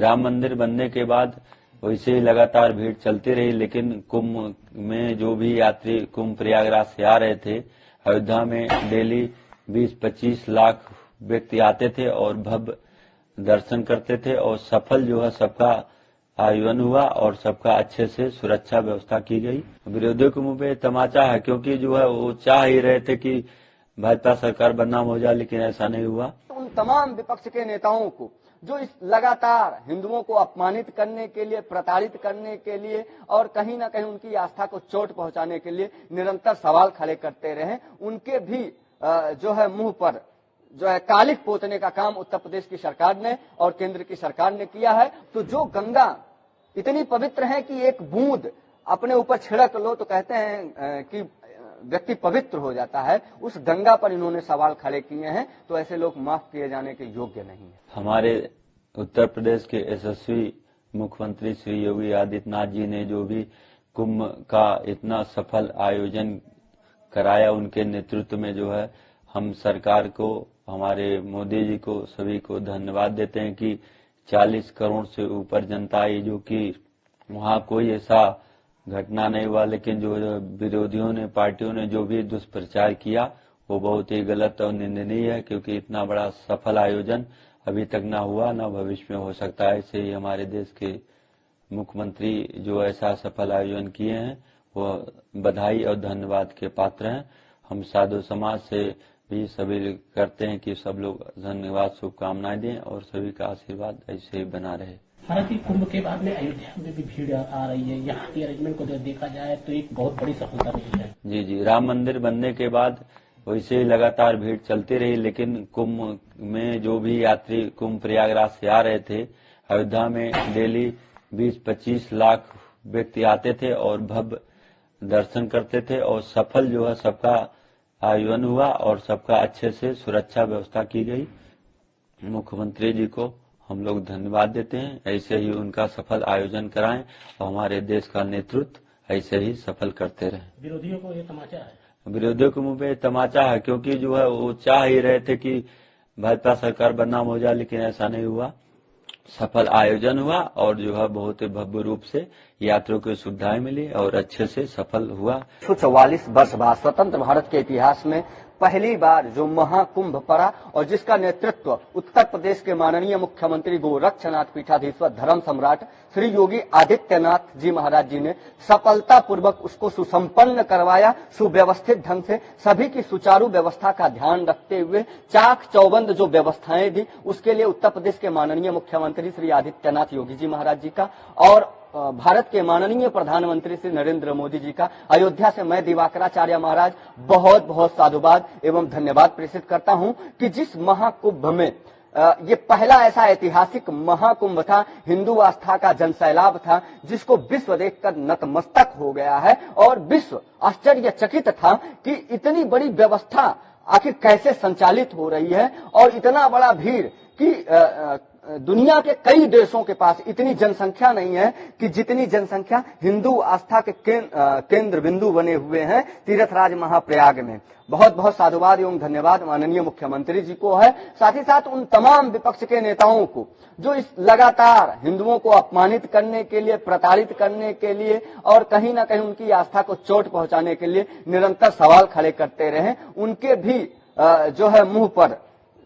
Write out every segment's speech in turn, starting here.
राम मंदिर बनने के बाद वैसे ही लगातार भीड़ चलती रही, लेकिन कुंभ में जो भी यात्री कुंभ प्रयागराज से आ रहे थे, अयोध्या में डेली 20-25 लाख व्यक्ति आते थे और भव्य दर्शन करते थे और सफल जो है सबका आयोजन हुआ और सबका अच्छे से सुरक्षा व्यवस्था की गई। विरोधियों के मुंह पे तमाचा है, क्योंकि जो है वो चाह ही रहे थे कि भाजपा सरकार बदनाम हो जाए, लेकिन ऐसा नहीं हुआ। उन तमाम विपक्ष के नेताओं को जो इस लगातार हिंदुओं को अपमानित करने के लिए, प्रताड़ित करने के लिए और कहीं ना कहीं उनकी आस्था को चोट पहुंचाने के लिए निरंतर सवाल खड़े करते रहे, उनके भी जो है मुंह पर जो है कालिक पोतने का काम उत्तर प्रदेश की सरकार ने और केंद्र की सरकार ने किया है। तो जो गंगा इतनी पवित्र है कि एक बूंद अपने ऊपर छिड़क लो तो कहते हैं कि व्यक्ति पवित्र हो जाता है, उस गंगा पर इन्होंने सवाल खड़े किए हैं, तो ऐसे लोग माफ किए जाने के योग्य नहीं है। हमारे उत्तर प्रदेश के यशस्वी मुख्यमंत्री श्री योगी आदित्यनाथ जी ने जो भी कुंभ का इतना सफल आयोजन कराया, उनके नेतृत्व में जो है हम सरकार को, हमारे मोदी जी को, सभी को धन्यवाद देते हैं कि 40 करोड़ से ऊपर जनता आई, जो कि वहाँ कोई ऐसा घटना नहीं हुआ। लेकिन जो विरोधियों ने, पार्टियों ने जो भी दुष्प्रचार किया वो बहुत ही गलत और निंदनीय है, क्योंकि इतना बड़ा सफल आयोजन अभी तक ना हुआ, ना भविष्य में हो सकता है। ऐसे ही हमारे देश के मुख्यमंत्री जो ऐसा सफल आयोजन किए हैं वो बधाई और धन्यवाद के पात्र हैं। हम साधु समाज से भी सभी करते हैं कि सब लोग धन्यवाद, शुभकामनाएं दें और सभी का आशीर्वाद ऐसे ही बना रहे। हालांकि कुंभ के बाद में अयोध्या में भी भीड़ आ रही है, यहाँ की अरेंजमेंट को देखा जाए तो एक बहुत बड़ी सफलता रही है। जी, राम मंदिर बनने के बाद वैसे ही लगातार भीड़ चलती रही, लेकिन कुंभ में जो भी यात्री कुंभ प्रयागराज से आ रहे थे, अयोध्या में डेली 20-25 लाख व्यक्ति आते थे और भव्य दर्शन करते थे और सफल जो है सबका आयोजन हुआ और सबका अच्छे से सुरक्षा व्यवस्था की गई। मुख्यमंत्री जी को हम लोग धन्यवाद देते हैं, ऐसे ही उनका सफल आयोजन कराएं और हमारे देश का नेतृत्व ऐसे ही सफल करते रहें। विरोधियों को ये तमाचा है, विरोधियों के मुंह पे तमाचा है, क्योंकि जो है वो चाह ही रहे थे कि भाजपा सरकार बदनाम हो जाए, लेकिन ऐसा नहीं हुआ। सफल आयोजन हुआ और जो है बहुत ही भव्य रूप से यात्रियों को सुविधाएं मिली और अच्छे से सफल हुआ। 144 वर्ष बाद स्वतंत्र भारत के इतिहास में पहली बार जो महाकुंभ पड़ा और जिसका नेतृत्व उत्तर प्रदेश के माननीय मुख्यमंत्री गोरक्षनाथ पीठाधीश्वर धर्म सम्राट श्री योगी आदित्यनाथ जी महाराज जी ने सफलता पूर्वक उसको सुसंपन्न करवाया। सुव्यवस्थित ढंग से सभी की सुचारू व्यवस्था का ध्यान रखते हुए चाक चौबंद जो व्यवस्थाएं दी, उसके लिए उत्तर प्रदेश के माननीय मुख्यमंत्री श्री आदित्यनाथ योगी जी महाराज जी का और भारत के माननीय प्रधानमंत्री श्री नरेंद्र मोदी जी का, अयोध्या से मैं दिवाकराचार्य महाराज बहुत बहुत साधुवाद एवं धन्यवाद प्रेषित करता हूं कि जिस महाकुंभ में ये पहला ऐसा ऐतिहासिक महाकुंभ था, हिंदू आस्था का जनसैलाब था, जिसको विश्व देखकर नतमस्तक हो गया है और विश्व आश्चर्यचकित था कि इतनी बड़ी व्यवस्था आखिर कैसे संचालित हो रही है और इतना बड़ा भीड़ कि दुनिया के कई देशों के पास इतनी जनसंख्या नहीं है कि जितनी जनसंख्या हिंदू आस्था के केंद्र बिंदु बने हुए हैं तीर्थराज महाप्रयाग में। बहुत बहुत साधुवाद एवं धन्यवाद माननीय मुख्यमंत्री जी को है, साथ ही साथ उन तमाम विपक्ष के नेताओं को जो इस लगातार हिंदुओं को अपमानित करने के लिए, प्रताड़ित करने के लिए और कहीं ना कहीं उनकी आस्था को चोट पहुंचाने के लिए निरंतर सवाल खड़े करते रहे, उनके भी जो है मुंह पर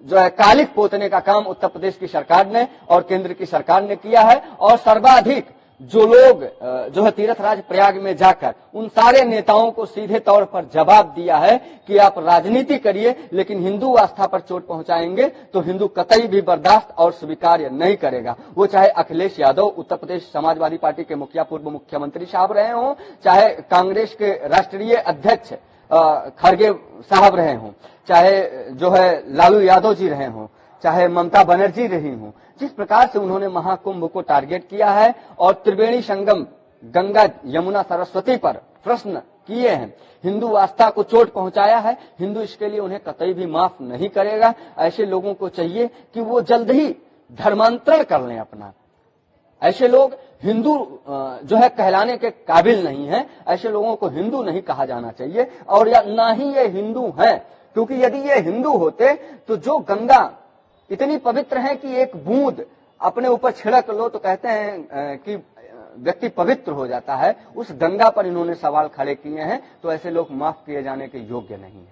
जो है कालिक पोतने का काम उत्तर प्रदेश की सरकार ने और केंद्र की सरकार ने किया है। और सर्वाधिक जो लोग जो है तीर्थराज प्रयाग में जाकर उन सारे नेताओं को सीधे तौर पर जवाब दिया है कि आप राजनीति करिए, लेकिन हिंदू आस्था पर चोट पहुंचाएंगे तो हिंदू कतई भी बर्दाश्त और स्वीकार्य नहीं करेगा। वो चाहे अखिलेश यादव उत्तर प्रदेश समाजवादी पार्टी के मुखिया पूर्व मुख्यमंत्री साहब रहे हों, चाहे कांग्रेस के राष्ट्रीय अध्यक्ष खड़गे साहब रहे हों, चाहे जो है लालू यादव जी रहे हों, चाहे ममता बनर्जी रही हों, जिस प्रकार से उन्होंने महाकुंभ को टारगेट किया है और त्रिवेणी संगम गंगा यमुना सरस्वती पर प्रश्न किए हैं, हिंदू आस्था को चोट पहुंचाया है, हिंदू इसके लिए उन्हें कतई भी माफ नहीं करेगा। ऐसे लोगों को चाहिए कि वो जल्द ही धर्मांतरण कर लें अपना। ऐसे लोग हिंदू जो है कहलाने के काबिल नहीं है, ऐसे लोगों को हिंदू नहीं कहा जाना चाहिए और या ना ही ये हिंदू हैं, क्योंकि यदि ये हिंदू होते तो जो गंगा इतनी पवित्र है कि एक बूंद अपने ऊपर छिड़क लो तो कहते हैं कि व्यक्ति पवित्र हो जाता है, उस गंगा पर इन्होंने सवाल खड़े किए हैं, तो ऐसे लोग माफ किए जाने के योग्य नहीं है।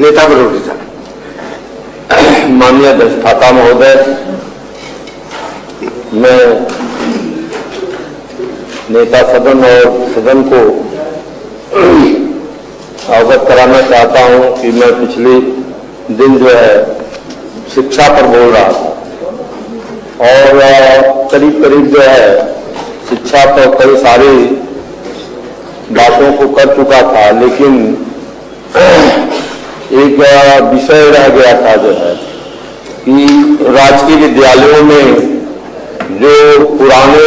नेता विरोधी दल माननीय अध्यक्षता महोदय, मैं नेता सदन और सदन को अवगत कराना चाहता हूं कि मैं पिछले दिन जो है शिक्षा पर बोल रहा था और करीब करीब जो है शिक्षा पर कई सारी बातों को कर चुका था, लेकिन एक विषय रह गया था जो है कि राजकीय विद्यालयों में जो पुराने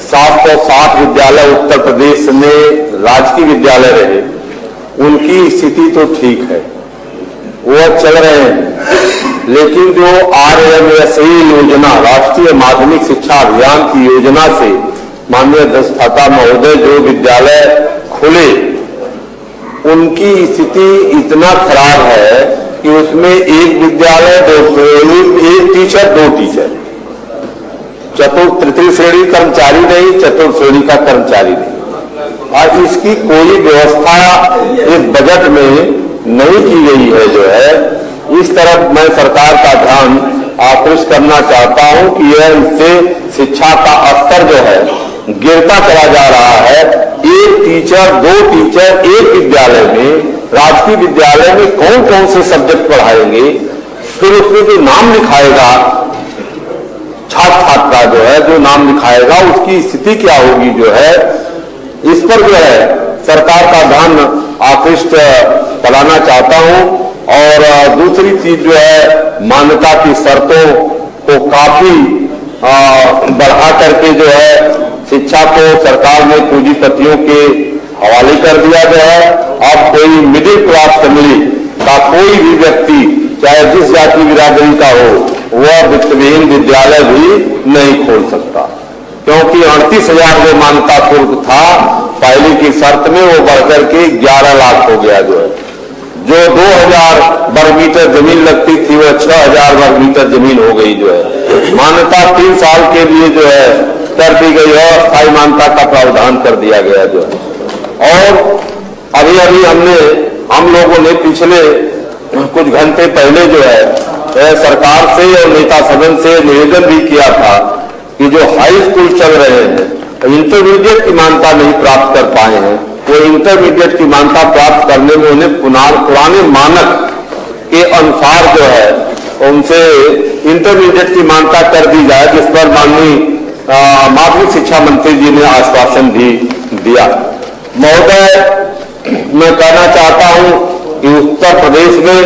760 विद्यालय उत्तर प्रदेश में राजकीय विद्यालय रहे, उनकी स्थिति तो ठीक है, वो चल रहे हैं, लेकिन जो RMSE योजना, राष्ट्रीय माध्यमिक शिक्षा अभियान की योजना से माननीय अध्यक्षता महोदय जो विद्यालय खुले, उनकी स्थिति इतना खराब है कि उसमें एक विद्यालय एक टीचर 2 टीचर, तृतीय श्रेणी कर्मचारी नहीं, चतुर्थ श्रेणी का कर्मचारी नहीं, और इसकी कोई व्यवस्था इस बजट में नहीं की गई है। जो है इस तरफ मैं सरकार का ध्यान आकृष्ट करना चाहता हूं कि यह इससे शिक्षा का स्तर जो है गिरता चला जा रहा है। एक टीचर 2 टीचर एक विद्यालय में, राजकीय विद्यालय में कौन कौन से सब्जेक्ट पढ़ाएंगे, फिर उसमें जो नाम लिखाएगा छात्र छात्रा जो है जो नाम लिखाएगा उसकी स्थिति क्या होगी, जो है इस पर जो है सरकार का ध्यान आकृष्ट कराना चाहता हूं। और दूसरी चीज जो है मान्यता की शर्तों को काफी बढ़ा करके जो है शिक्षा को सरकार ने पूंजीपतियों के हवाले कर दिया गया है। अब कोई मिडिल क्लास फैमिली का कोई भी व्यक्ति चाहे जिस जाति बिरादरी का हो, वह वित्तविहीन विद्यालय भी नहीं खोल सकता, क्योंकि 38,000 जो मान्यता शुल्क था पहले की शर्त में, वो बढ़कर के 11 लाख हो गया। जो 2,000 वर्ग मीटर जमीन लगती थी वह 6,000 वर्ग मीटर जमीन हो गई। जो है मान्यता 3 साल के लिए जो है कर दी गई है, स्थायी मान्यता का प्रावधान कर दिया गया जो है। और अभी हम लोगों ने पिछले कुछ घंटे पहले जो है सरकार से और नेता सदन से निवेदन भी किया था कि जो हाई स्कूल चल रहे हैं, इंटरमीडिएट की मान्यता नहीं प्राप्त कर पाए हैं, वो इंटरमीडिएट की मान्यता प्राप्त करने में उन्हें पुराने मानक के अनुसार जो है उनसे इंटरमीडिएट की मान्यता कर दी जाए, जिस पर माननीय माध्यमिक शिक्षा मंत्री जी ने आश्वासन भी दिया। महोदय, मैं कहना चाहता हूं कि उत्तर प्रदेश में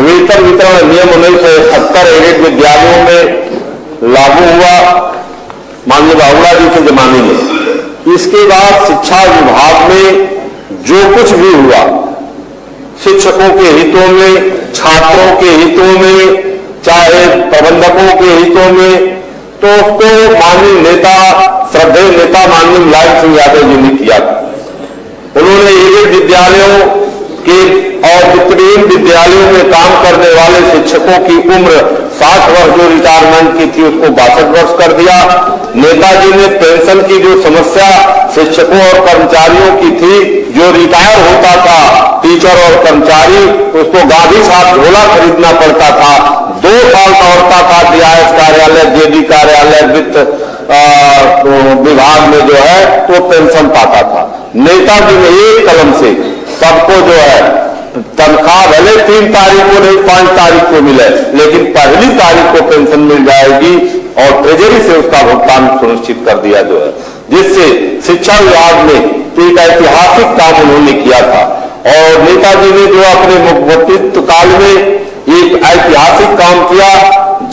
वेतन वितरण नियम 1971 एडेड विद्यालयों में लागू हुआ माननीय बाबूलाल जी के जमाने में। इसके बाद शिक्षा विभाग में जो कुछ भी हुआ, शिक्षकों के हितों में, छात्रों के हितों में, चाहे प्रबंधकों के हितों में, तो उसको माननीय नेता, श्रद्धेय नेता माननीय मुलायम सिंह यादव जी ने किया। उन्होंने एडेड विद्यालयों के और वित्तविहीन विद्यालयों में काम करने वाले शिक्षकों की उम्र 60 वर्ष जो रिटायरमेंट की थी उसको 62 वर्ष कर दिया। नेताजी ने पेंशन की जो समस्या शिक्षकों और कर्मचारियों की थी, जो रिटायर होता था टीचर और कर्मचारी, उसको गांधी साहब झोला खरीदना पड़ता था, 2 साल दौड़ता था DIS कार्यालय, JD कार्यालय, वित्त विभाग में जो है तो पेंशन पाता था। नेताजी ने एक कलम से सबको जो है तनख्वाह भले 3 तारीख को नहीं 5 तारीख को मिले, लेकिन पहली तारीख को पेंशन मिल जाएगी और ट्रेजरी से उसका भुगतान सुनिश्चित कर दिया जो है, जिससे शिक्षा विभाग में एक ऐतिहासिक काम उन्होंने किया था। और नेताजी ने जो अपने मुख्यमंत्रित्व काल में एक ऐतिहासिक काम किया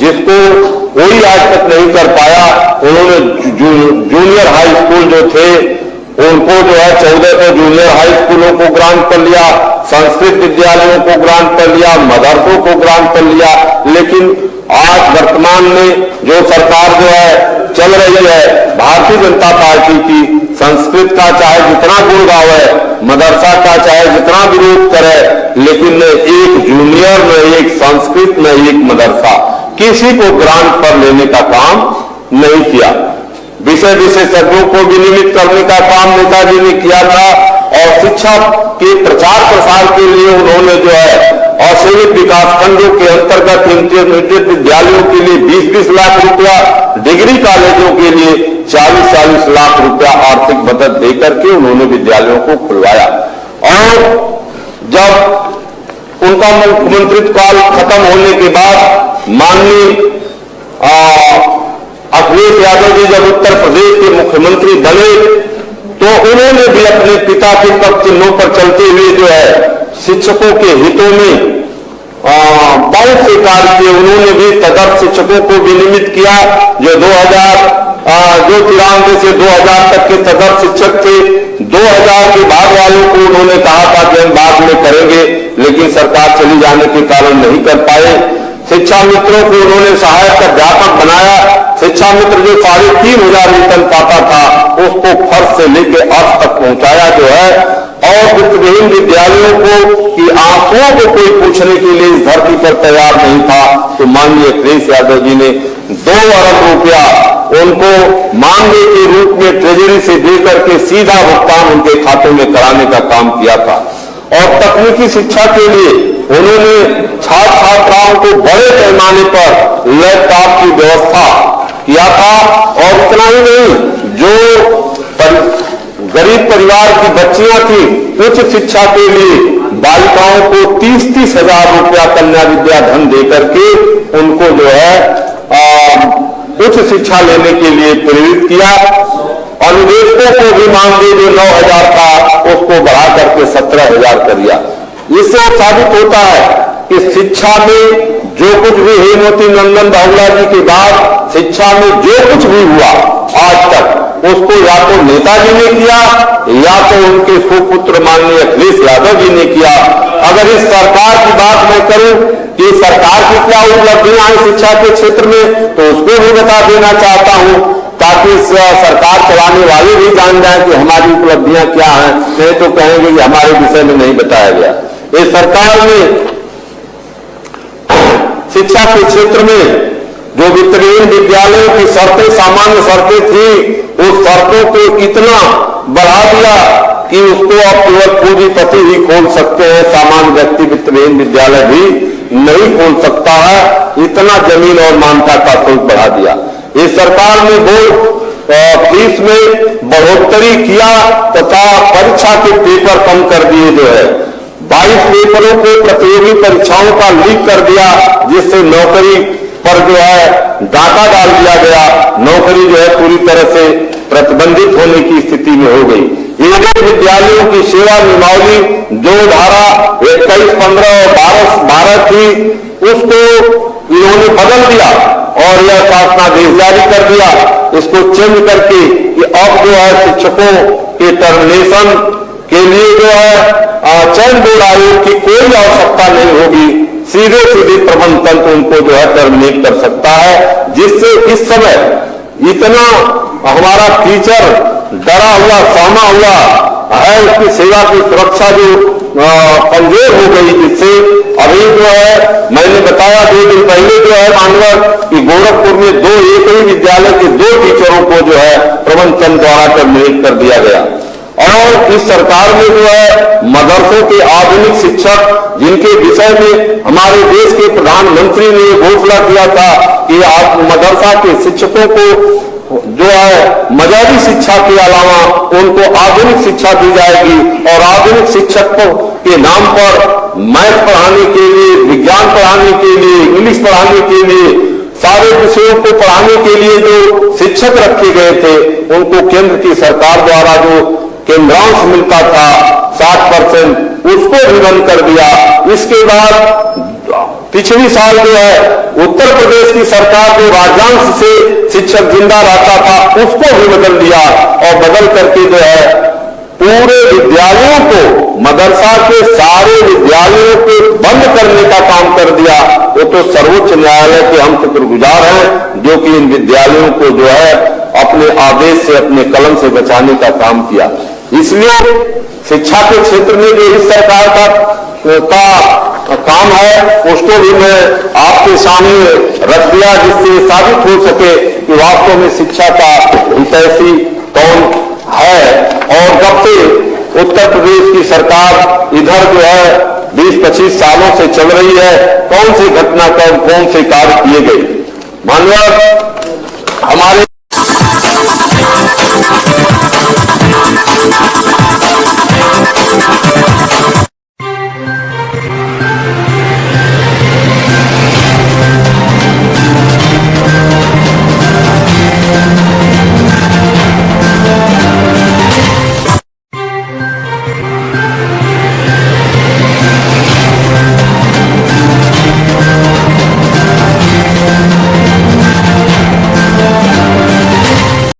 जिसको कोई आज तक नहीं कर पाया। उन्होंने जूनियर हाई स्कूल जो थे उनको जो है 1400 जूनियर हाई स्कूलों को ग्रांट कर लिया, संस्कृत विद्यालयों को ग्रांट कर लिया, मदरसों को ग्रांट कर लिया। लेकिन आज वर्तमान में जो सरकार जो है चल रही है भारतीय जनता पार्टी की, संस्कृत का चाहे जितना गुण गावे, मदरसा का चाहे जितना विरोध करे, लेकिन न एक जूनियर, न एक संस्कृत, न एक मदरसा, किसी को ग्रांट पर लेने का काम नहीं किया। विषय विशेषज्ञों को विनियमित करने का काम नेताजी ने किया था और शिक्षा के प्रचार प्रसार के लिए उन्होंने जो है औद्योगिक विकास खंडों के अंतर्गत इंटरमीडिएट विद्यालयों के लिए 20-20 लाख रुपया, डिग्री कॉलेजों के लिए 40-40 लाख रुपया आर्थिक मदद देकर के उन्होंने विद्यालयों को खुलवाया। और जब उनका मुख्यमंत्रित्व काल खत्म होने के बाद माननीय अखिलेश यादव जी जब उत्तर प्रदेश के मुख्यमंत्री बने तो उन्होंने भी अपने पिता के पद चिन्हों पर चलते हुए जो है शिक्षकों के हितों में बहुत से कार्य किए। उन्होंने भी तदर्थ शिक्षकों को विनियमित किया जो 93 से 2000 तक के तदर्थ शिक्षक थे। 2000 के बाद वालों को उन्होंने कहा था कि हम बाद में करेंगे, लेकिन सरकार चली जाने के कारण नहीं कर पाए। शिक्षा मित्रों को उन्होंने सहायक अध्यापक बनाया। शिक्षा मित्र जो 3500 वेतन पाता था उसको फर्श से लेकर अर्थ तक पहुंचाया जो है। और वित्तविहीन विद्यालयों को कि आंसुओं को कोई पूछने के लिए इस धरती पर तैयार नहीं था, तो माननीय अखिलेश यादव जी ने 2 अरब रुपया उनको मानदेय के रूप में ट्रेजरी से देकर के सीधा भुगतान उनके खातों में कराने का काम किया था। और तकनीकी शिक्षा के लिए उन्होंने छात्र छात्राओं को बड़े पैमाने पर लैपटॉप की व्यवस्था किया था। और इतना ही नहीं, जो गरीब परिवार की बच्चियां थी उच्च शिक्षा के लिए बालिकाओं को 30-30 हजार रुपया कन्या विद्या धन देकर के उनको जो है उच्च शिक्षा लेने के लिए प्रेरित किया। और निवेशकों को भी मानदेय जो 9000 था उसको बढ़ा करके 17000 कर दिया। इससे साबित होता है कि शिक्षा में जो कुछ भी हेमवती नंदन बाहुला जी के बाद शिक्षा में जो कुछ भी हुआ आज तक उसको या तो नेताजी ने किया या तो उनके सुपुत्र माननीय अखिलेश यादव जी ने किया। अगर इस सरकार की बात मैं करूं कि सरकार की क्या उपलब्धियां हैं शिक्षा के क्षेत्र में, तो उसको भी बता देना चाहता हूं ताकि सरकार चलाने वाले भी जान जाएं कि हमारी उपलब्धियां क्या हैं। नहीं तो कहेंगे कि हमारे विषय में नहीं बताया गया। इस सरकार ने शिक्षा के क्षेत्र में जो वित्तविहीन विद्यालयों की शर्तें सामान्य शर्तें थी उस शर्तों को इतना बढ़ा दिया कि उसको अब केवल पूंजीपति ही खोल सकते हैं, सामान्य व्यक्ति वित्तविहीन विद्यालय भी नहीं खोल सकता है। इतना जमीन और मान्यता का शुल्क बढ़ा दिया। इस सरकार ने बोर्ड फीस में बढ़ोतरी किया तथा परीक्षा के पेपर कम कर दिए जो है 22 पेपरों को प्रतियोगी परीक्षाओं का लीक कर दिया, जिससे नौकरी पर जो है डाका डाल दिया गया। नौकरी जो है पूरी तरह से प्रतिबंधित होने की स्थिति में हो गई। इंग्लिश विद्यालयों की सेवा नियमावली जो धारा 21, 15 और 12 थी उसको इन्होंने बदल दिया और यह शासनादेश जारी कर दिया इसको चेंज करके कि अब जो है शिक्षकों के टर्मिनेशन के लिए जो है चयन बोर्ड आयोग की कोई आवश्यकता नहीं होगी। सीधे सीधे प्रबंध तंत्र उनको जो है टर्मिनेट कर सकता है, जिससे इस समय इतना हमारा टीचर डरा हुआ सहमा हुआ है, उसकी सेवा की सुरक्षा जो कमजोर हो गई, जिससे अभी जो है मैंने बताया 2 दिन पहले जो है मानवर कि गोरखपुर में एक ही विद्यालय के 2 टीचरों को जो है प्रबंध तंत्र द्वारा टर्मिनेट कर दिया गया। और इस सरकार में जो है मदरसों के आधुनिक शिक्षक जिनके विषय में हमारे देश के प्रधानमंत्री ने घोषणा किया था कि आप मदरसा के शिक्षकों को जो है मजारी शिक्षा के अलावा उनको आधुनिक शिक्षा दी जाएगी और आधुनिक शिक्षकों के नाम पर मैथ पढ़ाने के लिए, विज्ञान पढ़ाने के लिए, इंग्लिश पढ़ाने के लिए, सारे विषयों को पढ़ाने के लिए जो शिक्षक रखे गए थे उनको केंद्र की सरकार द्वारा जो केंद्रांश मिलता था 60%, उसको भी बंद कर दिया। इसके बाद पिछली साल जो है उत्तर प्रदेश की सरकार जो राज्यांश से शिक्षक जिंदा रहता था उसको भी बदल दिया और बदल करके जो है पूरे विद्यालयों को, मदरसा के सारे विद्यालयों को बंद करने का काम कर दिया। वो तो सर्वोच्च न्यायालय के हम शुक्रगुजार हैं जो कि इन विद्यालयों को जो है अपने आदेश से, अपने कलम से बचाने का काम किया। इसलिए शिक्षा के क्षेत्र में जो इस सरकार का काम है उसको भी मैं आपके सामने रख दिया, जिससे साबित हो सके कि वास्तव में शिक्षा का हितैषी कौन है। और जब से उत्तर प्रदेश की सरकार इधर जो है 20-25 सालों से चल रही है, कौन सी घटनाक्रम, कौन से कार्य किए गए। माननीय हमारे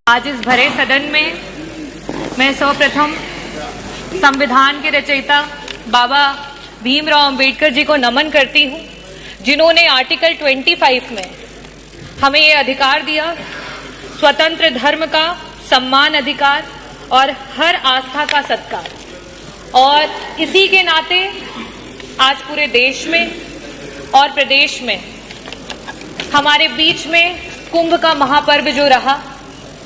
आज इस भरे सदन में मैं सर्वप्रथम संविधान के रचयिता बाबा भीमराव अंबेडकर जी को नमन करती हूं, जिन्होंने आर्टिकल 25 में हमें ये अधिकार दिया, स्वतंत्र धर्म का सम्मान अधिकार और हर आस्था का सत्कार। और इसी के नाते आज पूरे देश में और प्रदेश में हमारे बीच में कुंभ का महापर्व जो रहा,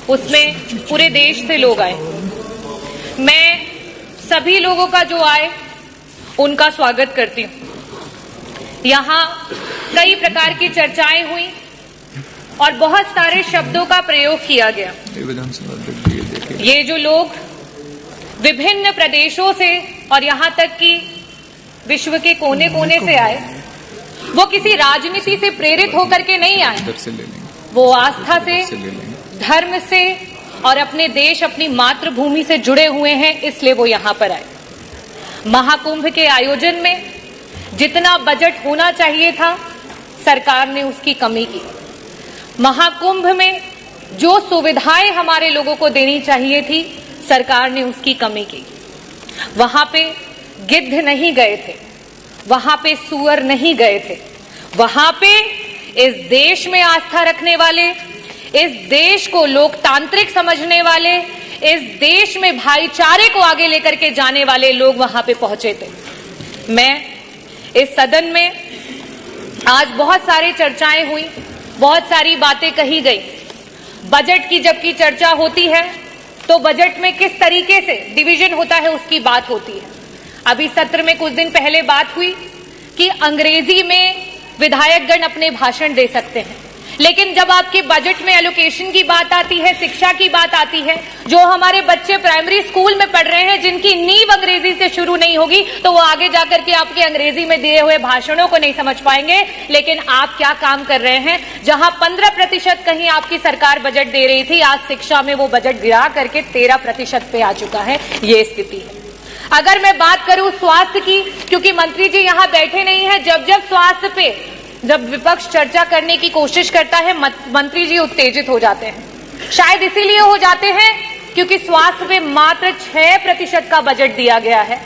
उसमें पूरे देश से लोग आए। मैं सभी लोगों का जो आए उनका स्वागत करती हूं। यहाँ कई प्रकार की चर्चाएं हुई और बहुत सारे शब्दों का प्रयोग किया गया। ये जो लोग विभिन्न प्रदेशों से और यहाँ तक कि विश्व के कोने कोने से आए, वो किसी राजनीति से प्रेरित होकर के नहीं आए, वो आस्था से, धर्म से और अपने देश, अपनी मातृभूमि से जुड़े हुए हैं, इसलिए वो यहाँ पर आए। महाकुंभ के आयोजन में जितना बजट होना चाहिए था, सरकार ने उसकी कमी की। महाकुंभ में जो सुविधाएं हमारे लोगों को देनी चाहिए थी, सरकार ने उसकी कमी की। वहां पे गिद्ध नहीं गए थे, वहां पे सुअर नहीं गए थे, वहां पे इस देश में आस्था रखने वाले, इस देश को लोकतांत्रिक समझने वाले, इस देश में भाईचारे को आगे लेकर के जाने वाले लोग वहां पे पहुंचे थे। मैं इस सदन में आज बहुत सारी चर्चाएं हुई, बहुत सारी बातें कही गई। बजट की जबकि चर्चा होती है तो बजट में किस तरीके से डिवीजन होता है उसकी बात होती है। अभी सत्र में कुछ दिन पहले बात हुई कि अंग्रेजी में विधायकगण अपने भाषण दे सकते हैं, लेकिन जब आपके बजट में एलोकेशन की बात आती है, शिक्षा की बात आती है, जो हमारे बच्चे प्राइमरी स्कूल में पढ़ रहे हैं, जिनकी नींव अंग्रेजी से शुरू नहीं होगी, तो वो आगे जाकर के आपके अंग्रेजी में दिए हुए भाषणों को नहीं समझ पाएंगे। लेकिन आप क्या काम कर रहे हैं? जहां 15% कहीं आपकी सरकार बजट दे रही थी, आज शिक्षा में वो बजट गिरा करके 13% पे आ चुका है। ये स्थिति है। अगर मैं बात करूं स्वास्थ्य की, क्योंकि मंत्री जी यहां बैठे नहीं है, जब स्वास्थ्य पे जब विपक्ष चर्चा करने की कोशिश करता है, मंत्री जी उत्तेजित हो जाते हैं। शायद इसीलिए हो जाते हैं क्योंकि स्वास्थ्य पे मात्र 6% का बजट दिया गया है,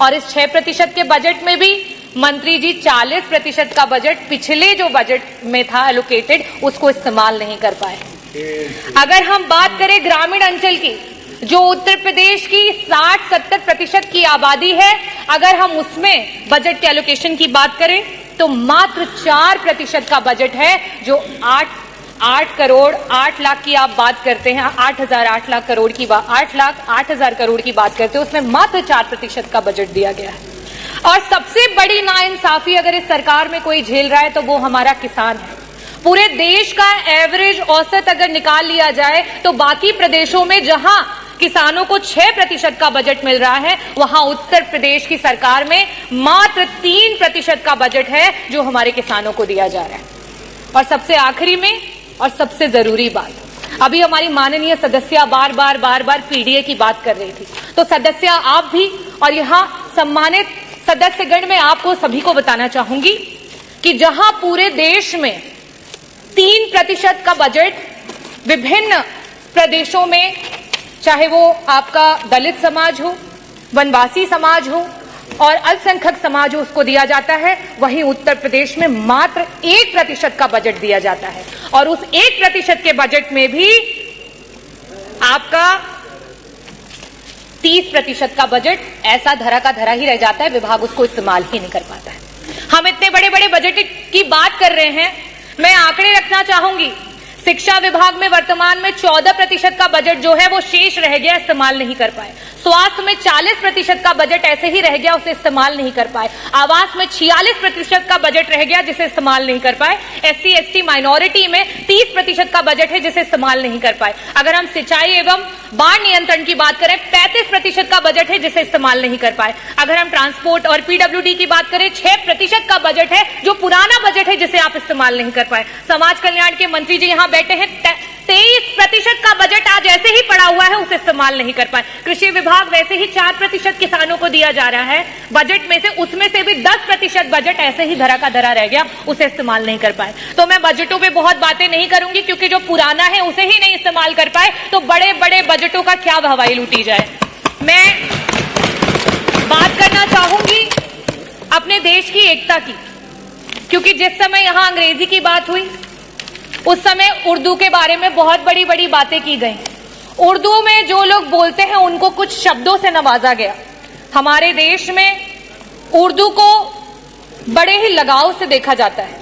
और इस 6% के बजट में भी मंत्री जी 40% का बजट पिछले जो बजट में था एलोकेटेड, उसको इस्तेमाल नहीं कर पाए। अगर हम बात करें ग्रामीण अंचल की, जो उत्तर प्रदेश की 60-70% की आबादी है, अगर हम उसमें बजट के एलोकेशन की बात करें तो मात्र 4% का बजट है, जो 8 करोड़ 8 लाख की आप बात करते हैं, 8 लाख करोड़ की बात, 8 लाख 8 हजार करोड़ की बात करते हैं, उसमें मात्र 4% का बजट दिया गया है। और सबसे बड़ी नाइंसाफी अगर इस सरकार में कोई झेल रहा है तो वो हमारा किसान है। पूरे देश का एवरेज औसत अगर निकाल लिया जाए तो बाकी प्रदेशों में जहां किसानों को 6% का बजट मिल रहा है, वहां उत्तर प्रदेश की सरकार में मात्र 3% का बजट है जो हमारे किसानों को दिया जा रहा है। और सबसे आखिरी में और सबसे जरूरी बात, अभी हमारी माननीय सदस्य बार बार पीडीए की बात कर रही थी, तो सदस्य आप भी और यहां सम्मानित सदस्यगण, मैं आपको सभी को बताना चाहूंगी कि जहां पूरे देश में 3% का बजट विभिन्न प्रदेशों में, चाहे वो आपका दलित समाज हो, वनवासी समाज हो और अल्पसंख्यक समाज हो, उसको दिया जाता है, वहीं उत्तर प्रदेश में मात्र 1% का बजट दिया जाता है। और उस 1% के बजट में भी आपका 30% का बजट ऐसा धरा का धरा ही रह जाता है, विभाग उसको इस्तेमाल ही नहीं कर पाता है। हम इतने बड़े बड़े बजट की बात कर रहे हैं, मैं आंकड़े रखना चाहूंगी। शिक्षा विभाग में वर्तमान में 14% का बजट जो है वो शेष रह गया, इस्तेमाल नहीं कर पाए। स्वास्थ्य में 40% का बजट ऐसे ही रह गया, उसे इस्तेमाल नहीं कर पाए। आवास में 46% का बजट रह गया, जिसे इस्तेमाल नहीं कर पाए। SC ST माइनॉरिटी में 30% का बजट है, जिसे इस्तेमाल नहीं कर पाए। अगर हम सिंचाई एवं बाढ़ नियंत्रण की बात करें, 35% का बजट है, जिसे इस्तेमाल नहीं कर पाए। अगर हम ट्रांसपोर्ट और PWD की बात करें, 6% का बजट है, जो पुराना बजट है, जिसे आप इस्तेमाल नहीं कर पाए। समाज कल्याण के मंत्री जी यहां बैठे हैं, 23% का बजट आज ऐसे ही पड़ा हुआ है, उसे इस्तेमाल नहीं कर पाए। कृषि विभाग वैसे ही 4% किसानों को दिया जा रहा है बजट में से, उसमें से भी 10% बजट ऐसे ही धरा का धरा रह गया, उसे इस्तेमाल नहीं कर पाए। तो मैं बजटों पे बहुत बातें नहीं करूंगी, क्योंकि जो पुराना है उसे ही नहीं इस्तेमाल कर पाए, तो बड़े बड़े बजटों का क्या हवाई लूटी जाए। मैं बात करना चाहूंगी अपने देश की एकता की, क्योंकि जिस समय यहां अंग्रेजी की बात हुई, उस समय उर्दू के बारे में बहुत बड़ी बड़ी बातें की गई। उर्दू में जो लोग बोलते हैं उनको कुछ शब्दों से नवाजा गया। हमारे देश में उर्दू को बड़े ही लगाव से देखा जाता है।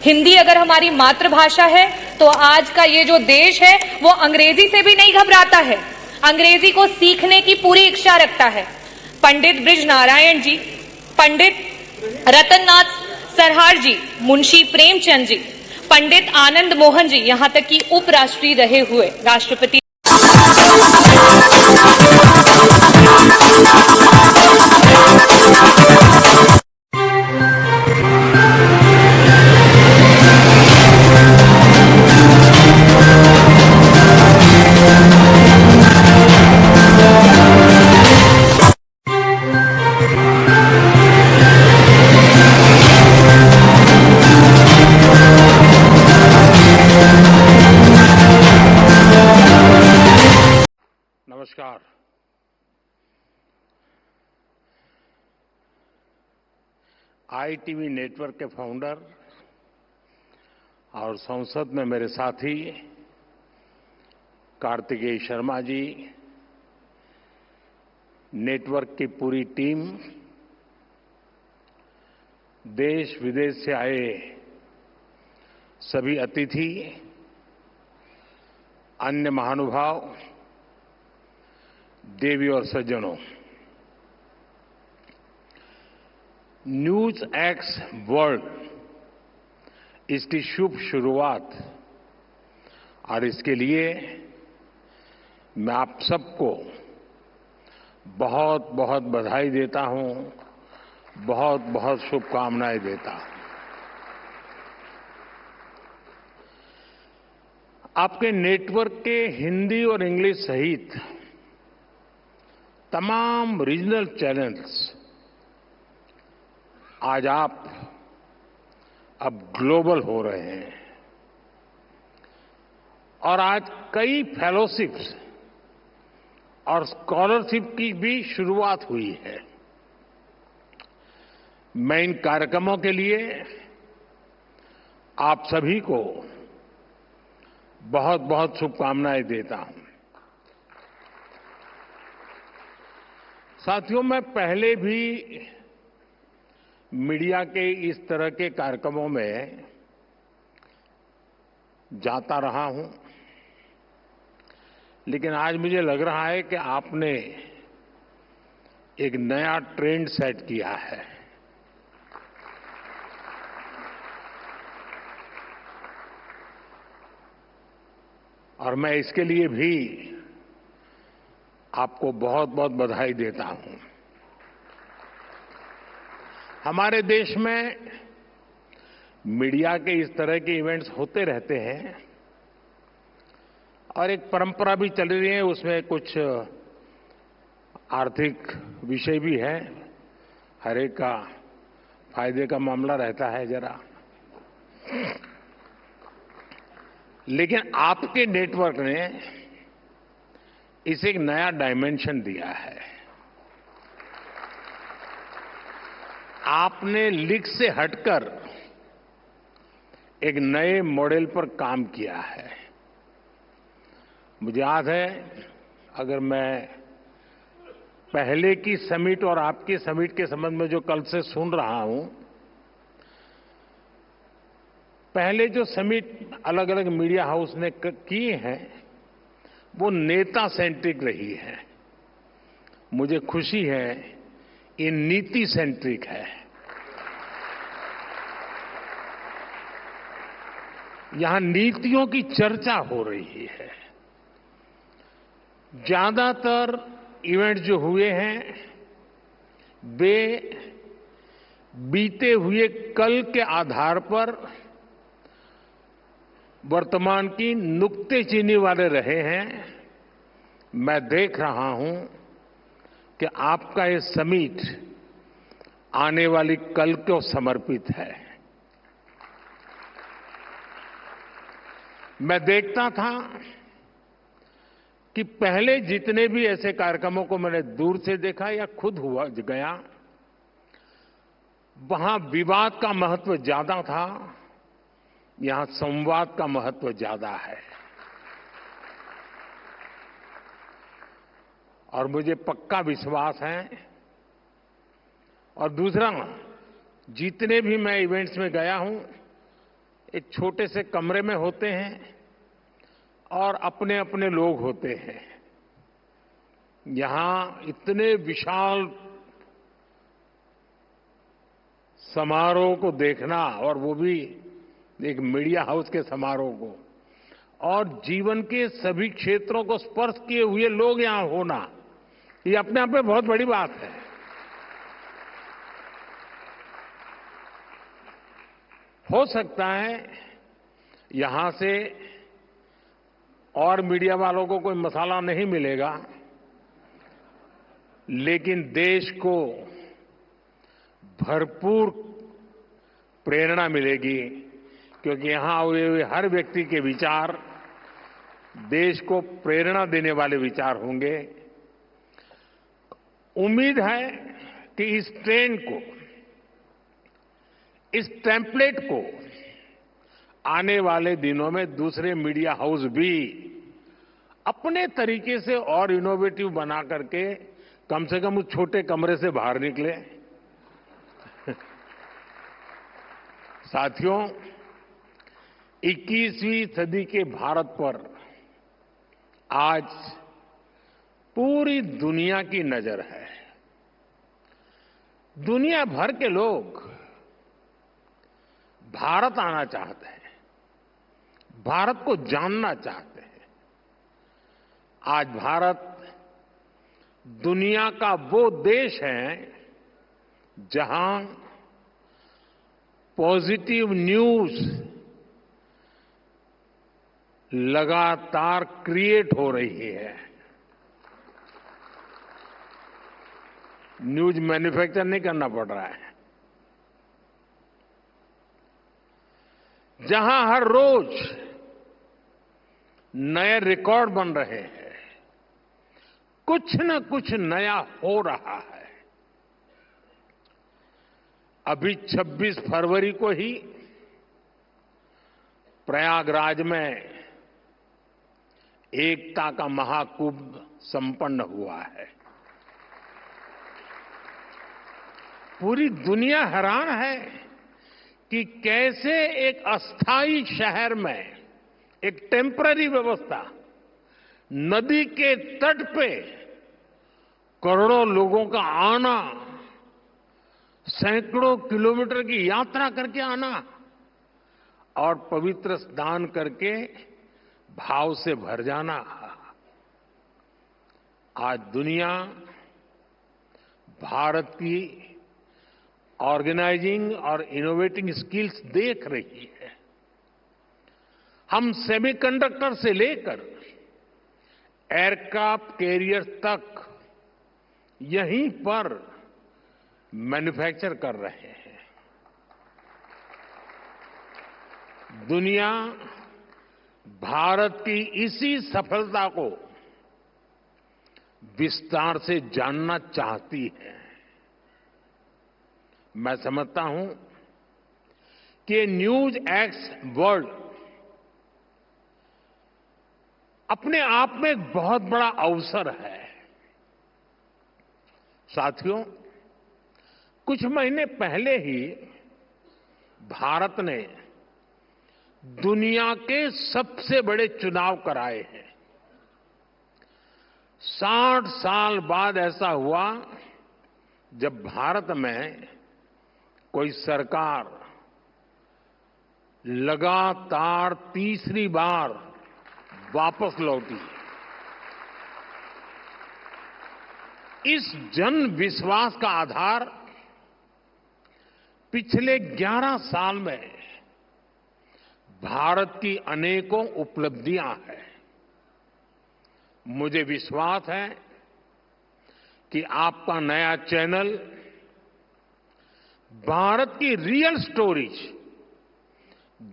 हिंदी अगर हमारी मातृभाषा है, तो आज का ये जो देश है वो अंग्रेजी से भी नहीं घबराता है, अंग्रेजी को सीखने की पूरी इच्छा रखता है। पंडित ब्रिज नारायण जी, पंडित रतननाथ सरहार जी, मुंशी प्रेमचंद जी, पंडित आनंद मोहन जी, यहां तक कि उपराष्ट्रपति रहे हुए राष्ट्रपति नमस्कार। ITV नेटवर्क के फाउंडर और संसद में मेरे साथी कार्तिकेय शर्मा जी, नेटवर्क की पूरी टीम, देश विदेश से आए सभी अतिथि, अन्य महानुभाव, देवी और सज्जनों, न्यूज एक्स वर्ल्ड इसकी शुभ शुरुआत, और इसके लिए मैं आप सबको बहुत बहुत बधाई देता हूं, बहुत बहुत शुभकामनाएं देता हूं। आपके नेटवर्क के हिंदी और इंग्लिश सहित तमाम रीजनल चैनल्स आज आप अब ग्लोबल हो रहे हैं, और आज कई फेलोशिप्स और स्कॉलरशिप की भी शुरुआत हुई है। मैं इन कार्यक्रमों के लिए आप सभी को बहुत बहुत शुभकामनाएं देता हूं। साथियों, मैं पहले भी मीडिया के इस तरह के कार्यक्रमों में जाता रहा हूं, लेकिन आज मुझे लग रहा है कि आपने एक नया ट्रेंड सेट किया है। और मैं इसके लिए भी आपको बहुत बहुत बधाई देता हूं। हमारे देश में मीडिया के इस तरह के इवेंट्स होते रहते हैं, और एक परंपरा भी चल रही है, उसमें कुछ आर्थिक विषय भी है, हर एक का फायदे का मामला रहता है जरा। लेकिन आपके नेटवर्क ने इसे एक नया डायमेंशन दिया है। आपने लीक से हटकर एक नए मॉडल पर काम किया है। मुझे याद है, अगर मैं पहले की समिट और आपकी समिट के संबंध में जो कल से सुन रहा हूं, पहले जो समिट अलग अलग मीडिया हाउस ने की हैं, वो नेता सेंट्रिक रही है। मुझे खुशी है ये नीति सेंट्रिक है। यहां नीतियों की चर्चा हो रही है। ज्यादातर इवेंट जो हुए हैं वे बीते हुए कल के आधार पर वर्तमान की नुक्तेचीनी वाले रहे हैं। मैं देख रहा हूं कि आपका ये समिट आने वाली कल को समर्पित है। मैं देखता था कि पहले जितने भी ऐसे कार्यक्रमों को मैंने दूर से देखा या खुद हुआ गया, वहां विवाद का महत्व ज्यादा था, यहां संवाद का महत्व ज्यादा है। और मुझे पक्का विश्वास है। और दूसरा, जितने भी मैं इवेंट्स में गया हूं, एक छोटे से कमरे में होते हैं और अपने अपने लोग होते हैं। यहां इतने विशाल समारोह को देखना, और वो भी एक मीडिया हाउस के समारोह को, और जीवन के सभी क्षेत्रों को स्पर्श किए हुए लोग यहां होना, ये अपने आप में बहुत बड़ी बात है। हो सकता है यहां से और मीडिया वालों को कोई मसाला नहीं मिलेगा, लेकिन देश को भरपूर प्रेरणा मिलेगी, क्योंकि यहां हुए हर व्यक्ति के विचार देश को प्रेरणा देने वाले विचार होंगे। उम्मीद है कि इस ट्रेंड को, इस टेम्पलेट को आने वाले दिनों में दूसरे मीडिया हाउस भी अपने तरीके से और इनोवेटिव बना करके कम से कम उस छोटे कमरे से बाहर निकले। साथियों, 21वीं सदी के भारत पर आज पूरी दुनिया की नजर है। दुनिया भर के लोग भारत आना चाहते हैं, भारत को जानना चाहते हैं। आज भारत दुनिया का वो देश है जहां पॉजिटिव न्यूज लगातार क्रिएट हो रही है। न्यूज मैन्युफैक्चर नहीं करना पड़ रहा है। जहां हर रोज नए रिकॉर्ड बन रहे हैं, कुछ न कुछ नया हो रहा है। अभी 26 फरवरी को ही प्रयागराज में एकता का महाकुंभ संपन्न हुआ है। पूरी दुनिया हैरान है कि कैसे एक अस्थायी शहर में एक टेम्पररी व्यवस्था, नदी के तट पे करोड़ों लोगों का आना, सैकड़ों किलोमीटर की यात्रा करके आना और पवित्र स्नान करके भाव से भर जाना। आज दुनिया भारत की ऑर्गेनाइजिंग और इनोवेटिंग स्किल्स देख रही है। हम सेमीकंडक्टर से लेकर एयरक्राफ्ट कैरियर तक यहीं पर मैन्युफैक्चर कर रहे हैं। दुनिया भारत की इसी सफलता को विस्तार से जानना चाहती है। मैं समझता हूं कि न्यूज एक्स वर्ल्ड अपने आप में एक बहुत बड़ा अवसर है। साथियों, कुछ महीने पहले ही भारत ने दुनिया के सबसे बड़े चुनाव कराए हैं। 60 साल बाद ऐसा हुआ जब भारत में कोई सरकार लगातार तीसरी बार वापस लौटी। इस जन विश्वास का आधार पिछले 11 साल में भारत की अनेकों उपलब्धियां हैं। मुझे विश्वास है कि आपका नया चैनल भारत की रियल स्टोरीज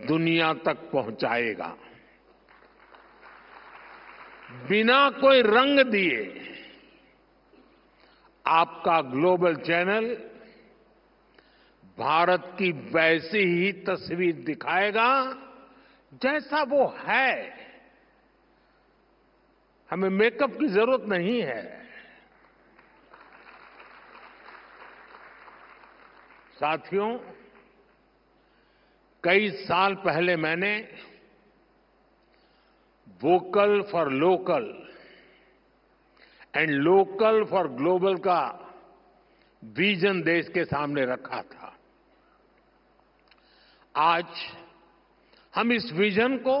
दुनिया तक पहुंचाएगा। बिना कोई रंग दिए आपका ग्लोबल चैनल भारत की वैसी ही तस्वीर दिखाएगा जैसा वो है। हमें मेकअप की जरूरत नहीं है। साथियों, कई साल पहले मैंने vocal for local and local for global का विजन देश के सामने रखा था। आज हम इस विजन को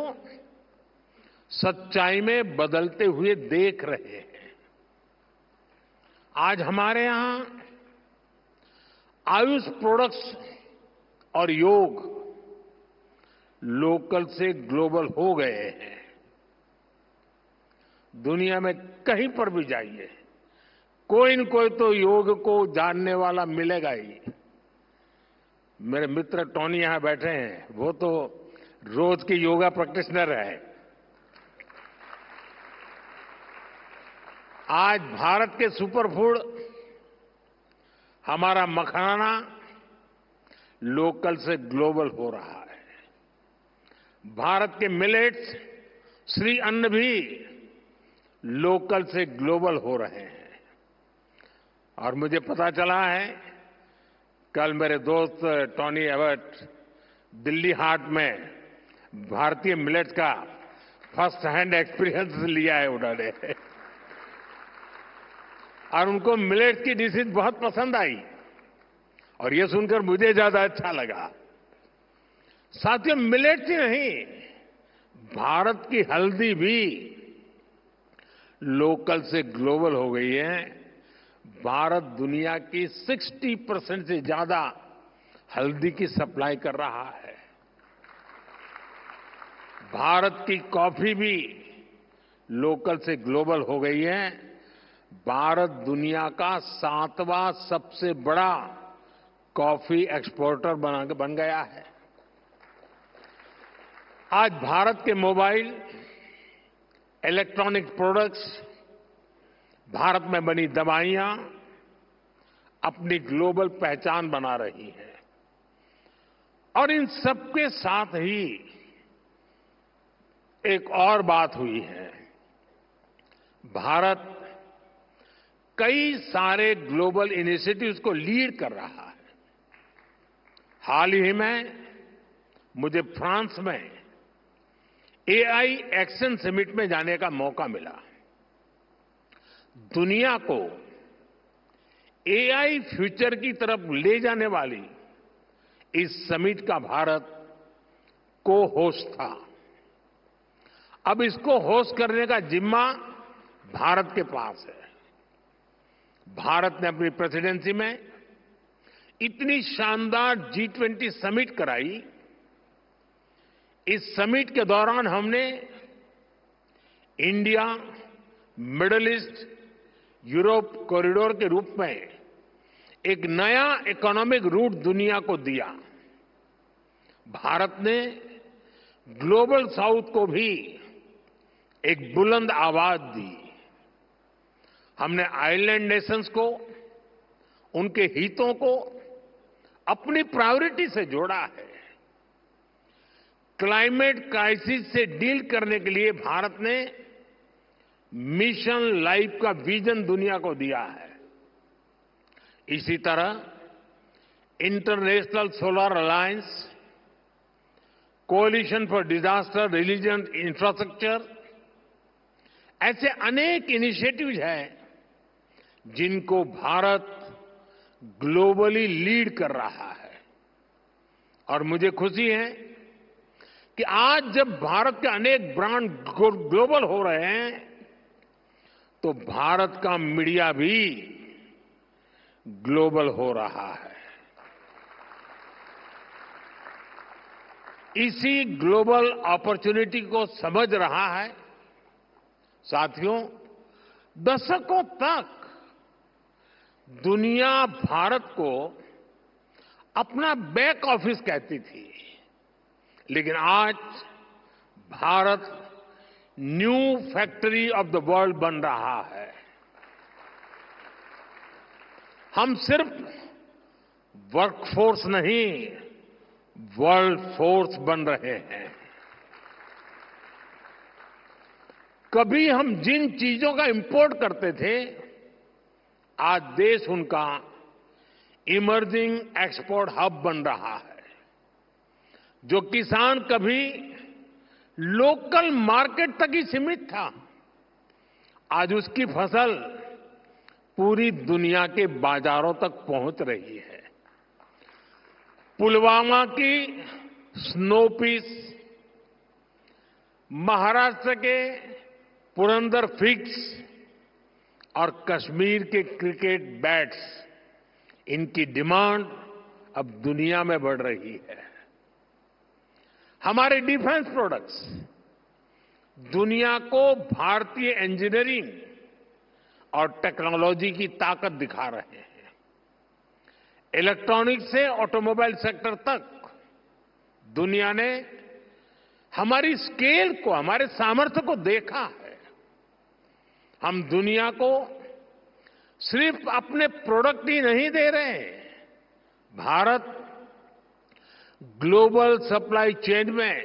सच्चाई में बदलते हुए देख रहे हैं। आज हमारे यहां आयुष प्रोडक्ट्स और योग लोकल से ग्लोबल हो गए हैं। दुनिया में कहीं पर भी जाइए, कोई न कोई तो योग को जानने वाला मिलेगा ही। मेरे मित्र टोनी यहां बैठे हैं, वो तो रोज के योगा प्रैक्टिशनर है। आज भारत के सुपरफूड हमारा मखाना लोकल से ग्लोबल हो रहा है। भारत के मिलेट्स, श्री अन्न भी लोकल से ग्लोबल हो रहे हैं। और मुझे पता चला है, कल मेरे दोस्त टोनी एबट दिल्ली हाट में भारतीय मिलेट्स का फर्स्ट हैंड एक्सपीरियंस लिया है उन्होंने और उनको मिलेट्स की डिशेज बहुत पसंद आई और ये सुनकर मुझे ज्यादा अच्छा लगा। साथियों, मिलेट्स ही नहीं, भारत की हल्दी भी लोकल से ग्लोबल हो गई है। भारत दुनिया की 60% से ज्यादा हल्दी की सप्लाई कर रहा है। भारत की कॉफी भी लोकल से ग्लोबल हो गई है। भारत दुनिया का 7वां सबसे बड़ा कॉफी एक्सपोर्टर बन गया है। आज भारत के मोबाइल, इलेक्ट्रॉनिक प्रोडक्ट्स, भारत में बनी दवाइयां अपनी ग्लोबल पहचान बना रही हैं। और इन सबके साथ ही एक और बात हुई है। भारत कई सारे ग्लोबल इनिशिएटिव्स को लीड कर रहा है। हाल ही में मुझे फ्रांस में एआई एक्शन समिट में जाने का मौका मिला। दुनिया को एआई फ्यूचर की तरफ ले जाने वाली इस समिट का भारत को होस्ट था। अब इसको होस्ट करने का जिम्मा भारत के पास है। भारत ने अपनी प्रेसिडेंसी में इतनी शानदार G20 समिट कराई। इस समिट के दौरान हमने India, middle east, Europe corridor के रूप में एक नया इकोनॉमिक रूट दुनिया को दिया। भारत ने ग्लोबल साउथ को भी एक बुलंद आवाज दी। हमने आइलैंड नेशंस को, उनके हितों को अपनी प्रायोरिटी से जोड़ा है। क्लाइमेट क्राइसिस से डील करने के लिए भारत ने मिशन लाइफ का विजन दुनिया को दिया है। इसी तरह international solar alliance, coalition for disaster resilient infrastructure, ऐसे अनेक इनिशिएटिव्स हैं जिनको भारत ग्लोबली लीड कर रहा है। और मुझे खुशी है कि आज जब भारत के अनेक ब्रांड ग्लोबल हो रहे हैं तो भारत का मीडिया भी ग्लोबल हो रहा है। इसी ग्लोबल अपॉर्चुनिटी को समझ रहा है। साथियों, दशकों तक दुनिया भारत को अपना बैक ऑफिस कहती थी, लेकिन आज Bharat new factory of the world बन रहा है। हम सिर्फ वर्कफोर्स नहीं, वर्ल्ड फोर्स बन रहे हैं। कभी हम जिन चीजों का इंपोर्ट करते थे, आज देश उनका इमर्जिंग एक्सपोर्ट हब बन रहा है। जो किसान कभी लोकल मार्केट तक ही सीमित था, आज उसकी फसल पूरी दुनिया के बाजारों तक पहुंच रही है। पुलवामा की स्नो पीस, महाराष्ट्र के पुरंदर फिग्स और कश्मीर के क्रिकेट बैट्स, इनकी डिमांड अब दुनिया में बढ़ रही है। हमारे डिफेंस प्रोडक्ट्स दुनिया को भारतीय इंजीनियरिंग और टेक्नोलॉजी की ताकत दिखा रहे हैं। इलेक्ट्रॉनिक्स से ऑटोमोबाइल सेक्टर तक दुनिया ने हमारी स्केल को, हमारे सामर्थ्य को देखा है। हम दुनिया को सिर्फ अपने प्रोडक्ट ही नहीं दे रहे, भारत ग्लोबल सप्लाई चेन में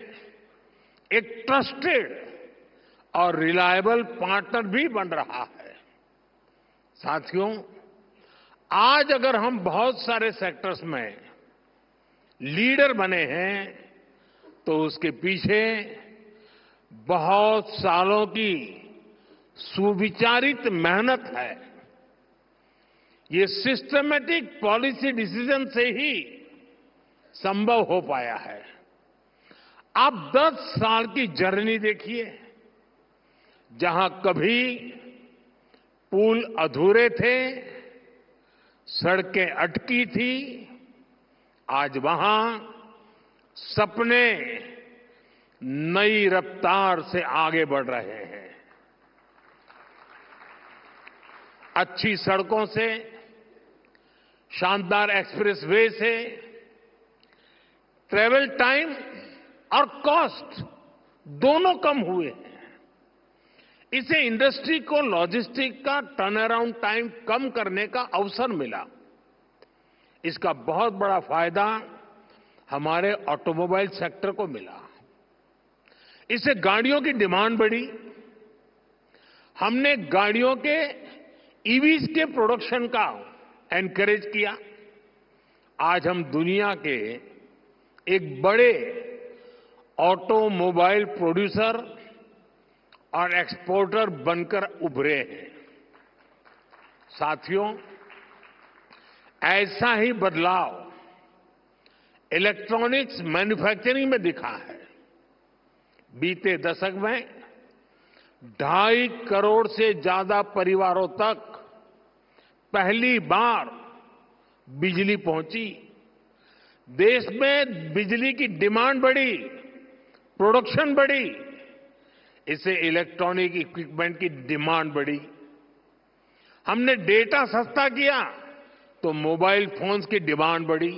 एक ट्रस्टेड और रिलायबल पार्टनर भी बन रहा है। साथियों, आज अगर हम बहुत सारे सेक्टर्स में लीडर बने हैं तो उसके पीछे बहुत सालों की सुविचारित मेहनत है। ये सिस्टमैटिक पॉलिसी डिसीजन से ही संभव हो पाया है। आप 10 साल की जर्नी देखिए, जहां कभी पुल अधूरे थे, सड़कें अटकी थी, आज वहां सपने नई रफ्तार से आगे बढ़ रहे हैं। अच्छी सड़कों से, शानदार एक्सप्रेसवे से ट्रेवल टाइम और कॉस्ट दोनों कम हुए हैं। इसे इंडस्ट्री को लॉजिस्टिक का टर्न अराउंड टाइम कम करने का अवसर मिला। इसका बहुत बड़ा फायदा हमारे ऑटोमोबाइल सेक्टर को मिला। इससे गाड़ियों की डिमांड बढ़ी। हमने गाड़ियों के ईवीज के प्रोडक्शन का एनकरेज किया। आज हम दुनिया के एक बड़े ऑटोमोबाइल प्रोड्यूसर और एक्सपोर्टर बनकर उभरे हैं। साथियों, ऐसा ही बदलाव इलेक्ट्रॉनिक्स मैन्युफैक्चरिंग में दिखा है। बीते दशक में 2.5 करोड़ से ज्यादा परिवारों तक पहली बार बिजली पहुंची। देश में बिजली की डिमांड बढ़ी, प्रोडक्शन बढ़ी, इससे इलेक्ट्रॉनिक इक्विपमेंट की डिमांड बढ़ी। हमने डेटा सस्ता किया तो मोबाइल फोन्स की डिमांड बढ़ी।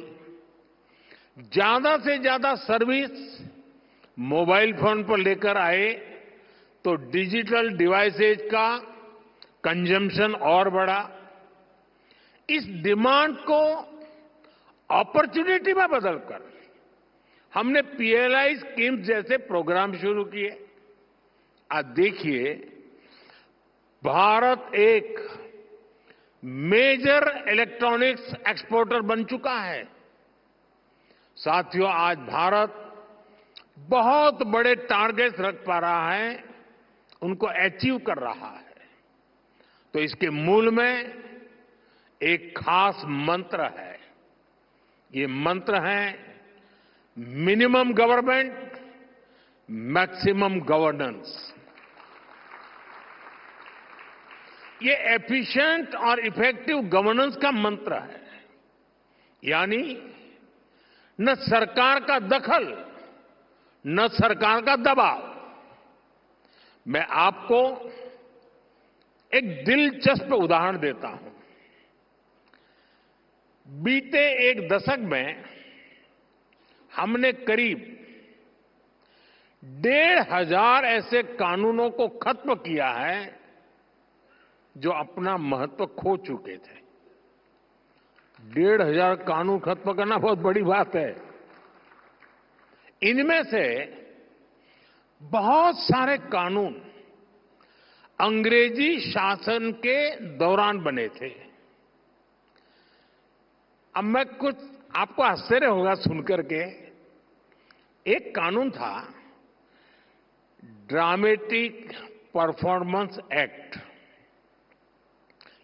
ज्यादा से ज्यादा सर्विस मोबाइल फोन पर लेकर आए तो डिजिटल डिवाइसेज का कंजम्पशन और बढ़ा। इस डिमांड को अपॉर्चुनिटी में बदलकर हमने पीएलआई स्कीम जैसे प्रोग्राम शुरू किए। आज देखिए, भारत एक मेजर इलेक्ट्रॉनिक्स एक्सपोर्टर बन चुका है। साथियों, आज भारत बहुत बड़े टारगेट्स रख पा रहा है, उनको अचीव कर रहा है। तो इसके मूल में एक खास मंत्र है। ये मंत्र है मिनिमम गवर्नमेंट, मैक्सिमम गवर्नेंस। ये एफिशिएंट और इफेक्टिव गवर्नेंस का मंत्र है। यानी न सरकार का दखल, न सरकार का दबाव। मैं आपको एक दिलचस्प उदाहरण देता हूं। बीते एक दशक में हमने करीब 1,500 ऐसे कानूनों को खत्म किया है जो अपना महत्व खो चुके थे। 1,500 कानून खत्म करना बहुत बड़ी बात है। इनमें से बहुत सारे कानून अंग्रेजी शासन के दौरान बने थे। अब मैं कुछ आपको आश्चर्य होगा सुनकर के, एक कानून था ड्रामेटिक परफॉर्मेंस एक्ट।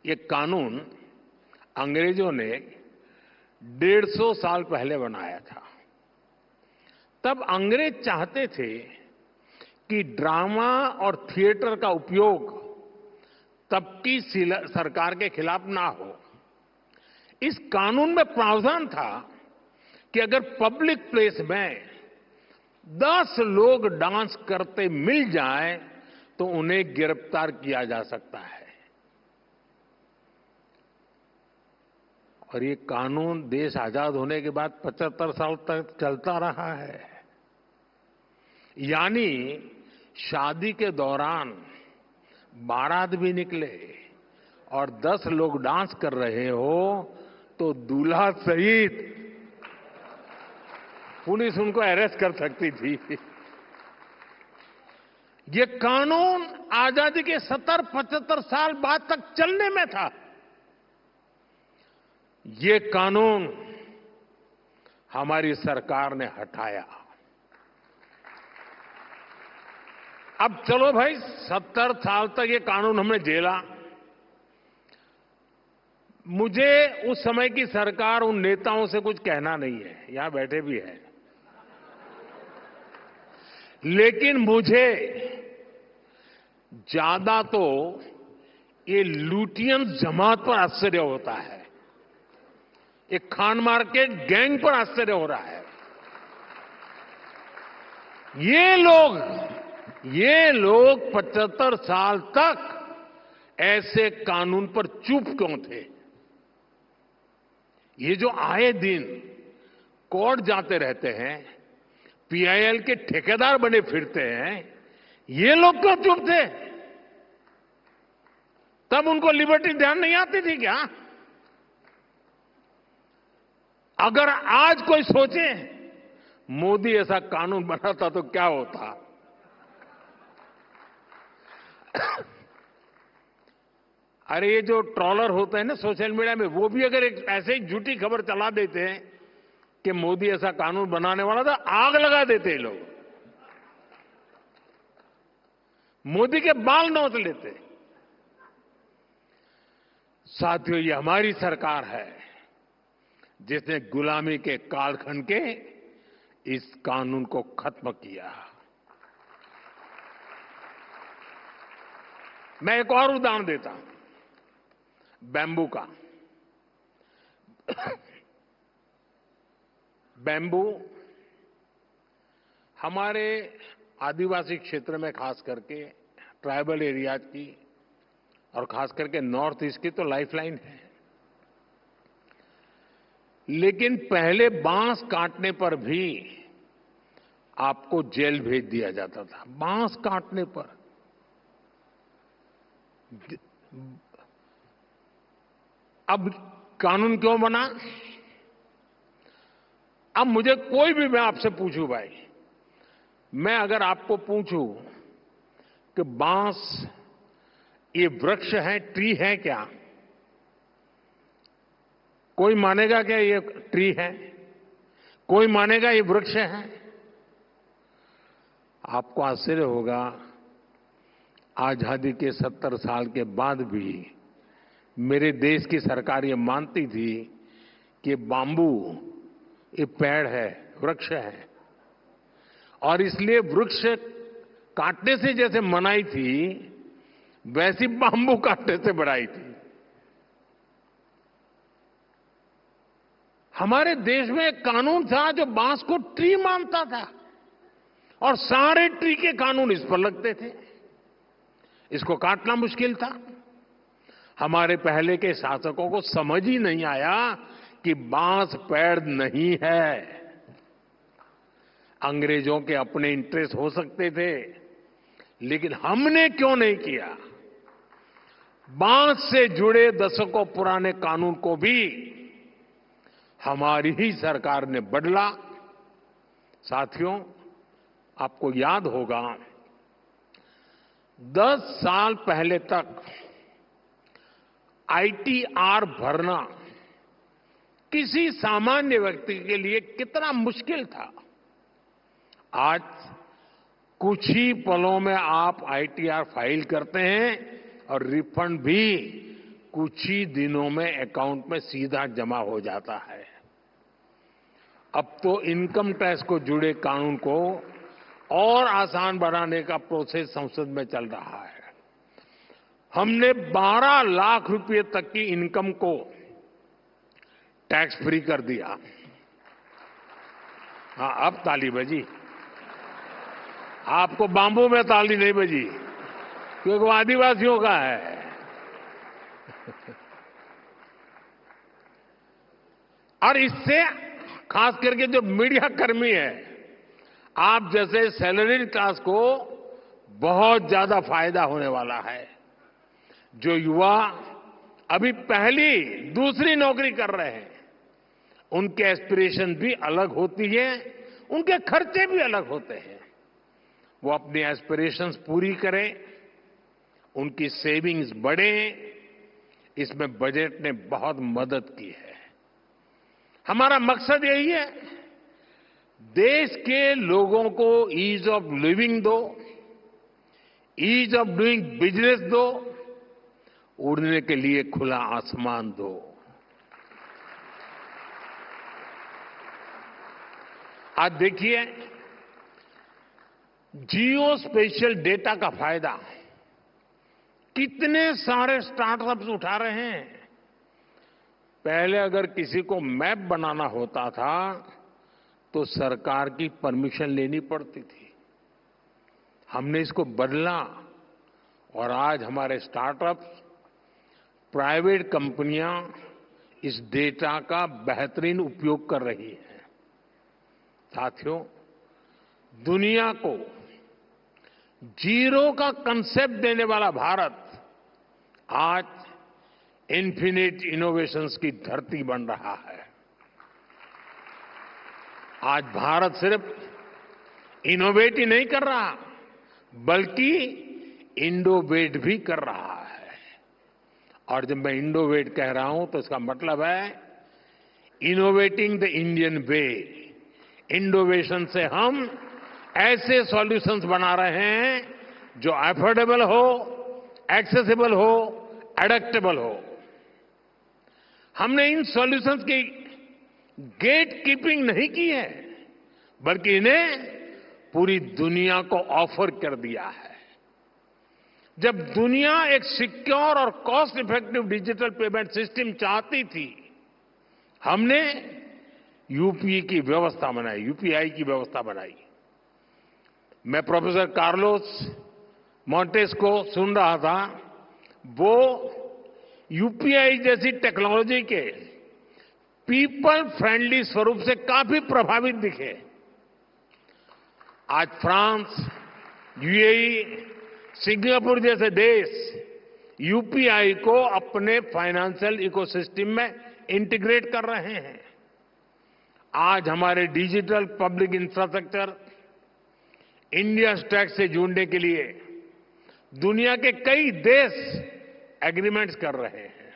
ये कानून अंग्रेजों ने 150 साल पहले बनाया था। तब अंग्रेज चाहते थे कि ड्रामा और थिएटर का उपयोग तब की सरकार के खिलाफ ना हो। इस कानून में प्रावधान था कि अगर पब्लिक प्लेस में 10 लोग डांस करते मिल जाएं तो उन्हें गिरफ्तार किया जा सकता है। और ये कानून देश आजाद होने के बाद 75 साल तक चलता रहा है। यानी शादी के दौरान बारात भी निकले और 10 लोग डांस कर रहे हो तो दूल्हा सहित पुलिस उनको अरेस्ट कर सकती थी। ये कानून आजादी के 70-75 साल बाद तक चलने में था। ये कानून हमारी सरकार ने हटाया। अब चलो भाई, 70 साल तक ये कानून हमने झेला। मुझे उस समय की सरकार, उन नेताओं से कुछ कहना नहीं है, यहां बैठे भी हैं। लेकिन मुझे ज्यादा तो ये लुटियन जमात पर आश्चर्य होता है। ये खान मार्केट गैंग पर आश्चर्य हो रहा है। ये लोग 75 साल तक ऐसे कानून पर चुप क्यों थे? ये जो आए दिन कोर्ट जाते रहते हैं, पीआईएल के ठेकेदार बने फिरते हैं, ये लोग क्यों चुप थे? तब उनको लिबर्टी ध्यान नहीं आती थी क्या? अगर आज कोई सोचे मोदी ऐसा कानून बनाता तो क्या होता? अरे ये जो ट्रॉलर होते हैं ना सोशल मीडिया में, वो भी अगर एक ऐसे ही झूठी खबर चला देते हैं कि मोदी ऐसा कानून बनाने वाला था, आग लगा देते हैं लोग, मोदी के बाल नोच लेते। साथियों, ये हमारी सरकार है जिसने गुलामी के कालखंड के इस कानून को खत्म किया। मैं एक और उदाहरण देता हूं, बैम्बू का। बैम्बू हमारे आदिवासी क्षेत्र में, खास करके ट्राइबल एरियाज की और खास करके नॉर्थ ईस्ट की तो लाइफलाइन है। लेकिन पहले बांस काटने पर भी आपको जेल भेज दिया जाता था बांस काटने पर। अब कानून क्यों बना? अब मुझे कोई भी, मैं आपसे पूछूं भाई, मैं अगर आपको पूछूं कि बांस ये वृक्ष है, ट्री है क्या? कोई मानेगा क्या ये ट्री है? कोई मानेगा ये वृक्ष है? आपको आश्चर्य होगा, आजादी के 70 साल के बाद भी मेरे देश की सरकार ये मानती थी कि बाम्बू ये पेड़ है, वृक्ष है, और इसलिए वृक्ष काटने से जैसे मनाई थी वैसी बाम्बू काटने से बढ़ाई थी। हमारे देश में एक कानून था जो बांस को ट्री मानता था और सारे ट्री के कानून इस पर लगते थे। इसको काटना मुश्किल था। हमारे पहले के शासकों को समझ ही नहीं आया कि बांस पेड़ नहीं है। अंग्रेजों के अपने इंटरेस्ट हो सकते थे, लेकिन हमने क्यों नहीं किया? बांस से जुड़े दशकों पुराने कानून को भी हमारी ही सरकार ने बदला। साथियों, आपको याद होगा 10 साल पहले तक आईटीआर भरना किसी सामान्य व्यक्ति के लिए कितना मुश्किल था। आज कुछ ही पलों में आप आईटीआर फाइल करते हैं और रिफंड भी कुछ ही दिनों में अकाउंट में सीधा जमा हो जाता है। अब तो इनकम टैक्स को जुड़े कानून को और आसान बनाने का प्रोसेस संसद में चल रहा है। हमने 12 लाख रुपए तक की इनकम को टैक्स फ्री कर दिया। हाँ, अब ताली बजी। आपको बाम्बू में ताली नहीं बजी, क्योंकि वो आदिवासियों का है। और इससे खास करके जो मीडिया कर्मी है, आप जैसे सैलरीड क्लास को बहुत ज्यादा फायदा होने वाला है। जो युवा अभी पहली दूसरी नौकरी कर रहे हैं, उनके एस्पिरेशन भी अलग होती है, उनके खर्चे भी अलग होते हैं। वो अपनी एस्पिरेशंस पूरी करें, उनकी सेविंग्स बढ़े, इसमें बजट ने बहुत मदद की है। हमारा मकसद यही है, देश के लोगों को ईज ऑफ लिविंग दो, ईज ऑफ डूइंग बिजनेस दो, उड़ने के लिए खुला आसमान दो। आज देखिए, जियो स्पेशल डेटा का फायदा कितने सारे स्टार्टअप्स उठा रहे हैं। पहले अगर किसी को मैप बनाना होता था तो सरकार की परमिशन लेनी पड़ती थी। हमने इसको बदला और आज हमारे स्टार्टअप्स, प्राइवेट कंपनियां इस डेटा का बेहतरीन उपयोग कर रही हैं। साथियों, दुनिया को जीरो का कंसेप्ट देने वाला भारत आज इन्फिनिट इनोवेशंस की धरती बन रहा है। आज भारत सिर्फ इनोवेट ही नहीं कर रहा, बल्कि इंडोवेट भी कर रहा है। और जब मैं इंडोवेट कह रहा हूं तो इसका मतलब है इनोवेटिंग द इंडियन वे। इंडोवेशन से हम ऐसे सॉल्यूशंस बना रहे हैं जो अफोर्डेबल हो, एक्सेसिबल हो, एडेप्टेबल हो। हमने इन सॉल्यूशंस की गेट कीपिंग नहीं की है, बल्कि इन्हें पूरी दुनिया को ऑफर कर दिया है। जब दुनिया एक सिक्योर और cost effective digital payment system चाहती थी, हमने यूपीआई की व्यवस्था बनाई, यूपीआई की व्यवस्था बनाई। मैं प्रोफेसर कार्लोस मोंटेस को सुन रहा था, वो यूपीआई जैसी टेक्नोलॉजी के पीपल फ्रेंडली स्वरूप से काफी प्रभावित दिखे। आज फ्रांस, यूएई, सिंगापुर जैसे देश यूपीआई को अपने फाइनेंशियल इकोसिस्टम में इंटीग्रेट कर रहे हैं। आज हमारे digital public infrastructure India stack से जुड़ने के लिए दुनिया के कई देश एग्रीमेंट्स कर रहे हैं।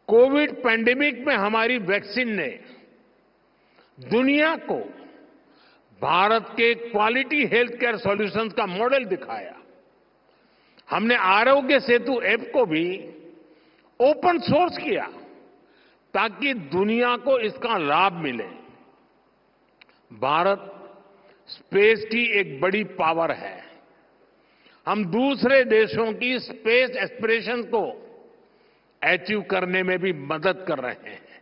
कोविड पैंडेमिक में हमारी वैक्सीन ने दुनिया को भारत के क्वालिटी हेल्थ केयर सॉल्यूशंस का मॉडल दिखाया। हमने आरोग्य सेतु ऐप को भी ओपन सोर्स किया ताकि दुनिया को इसका लाभ मिले। भारत स्पेस की एक बड़ी पावर है। हम दूसरे देशों की स्पेस एस्पिरेशन को अचीव करने में भी मदद कर रहे हैं।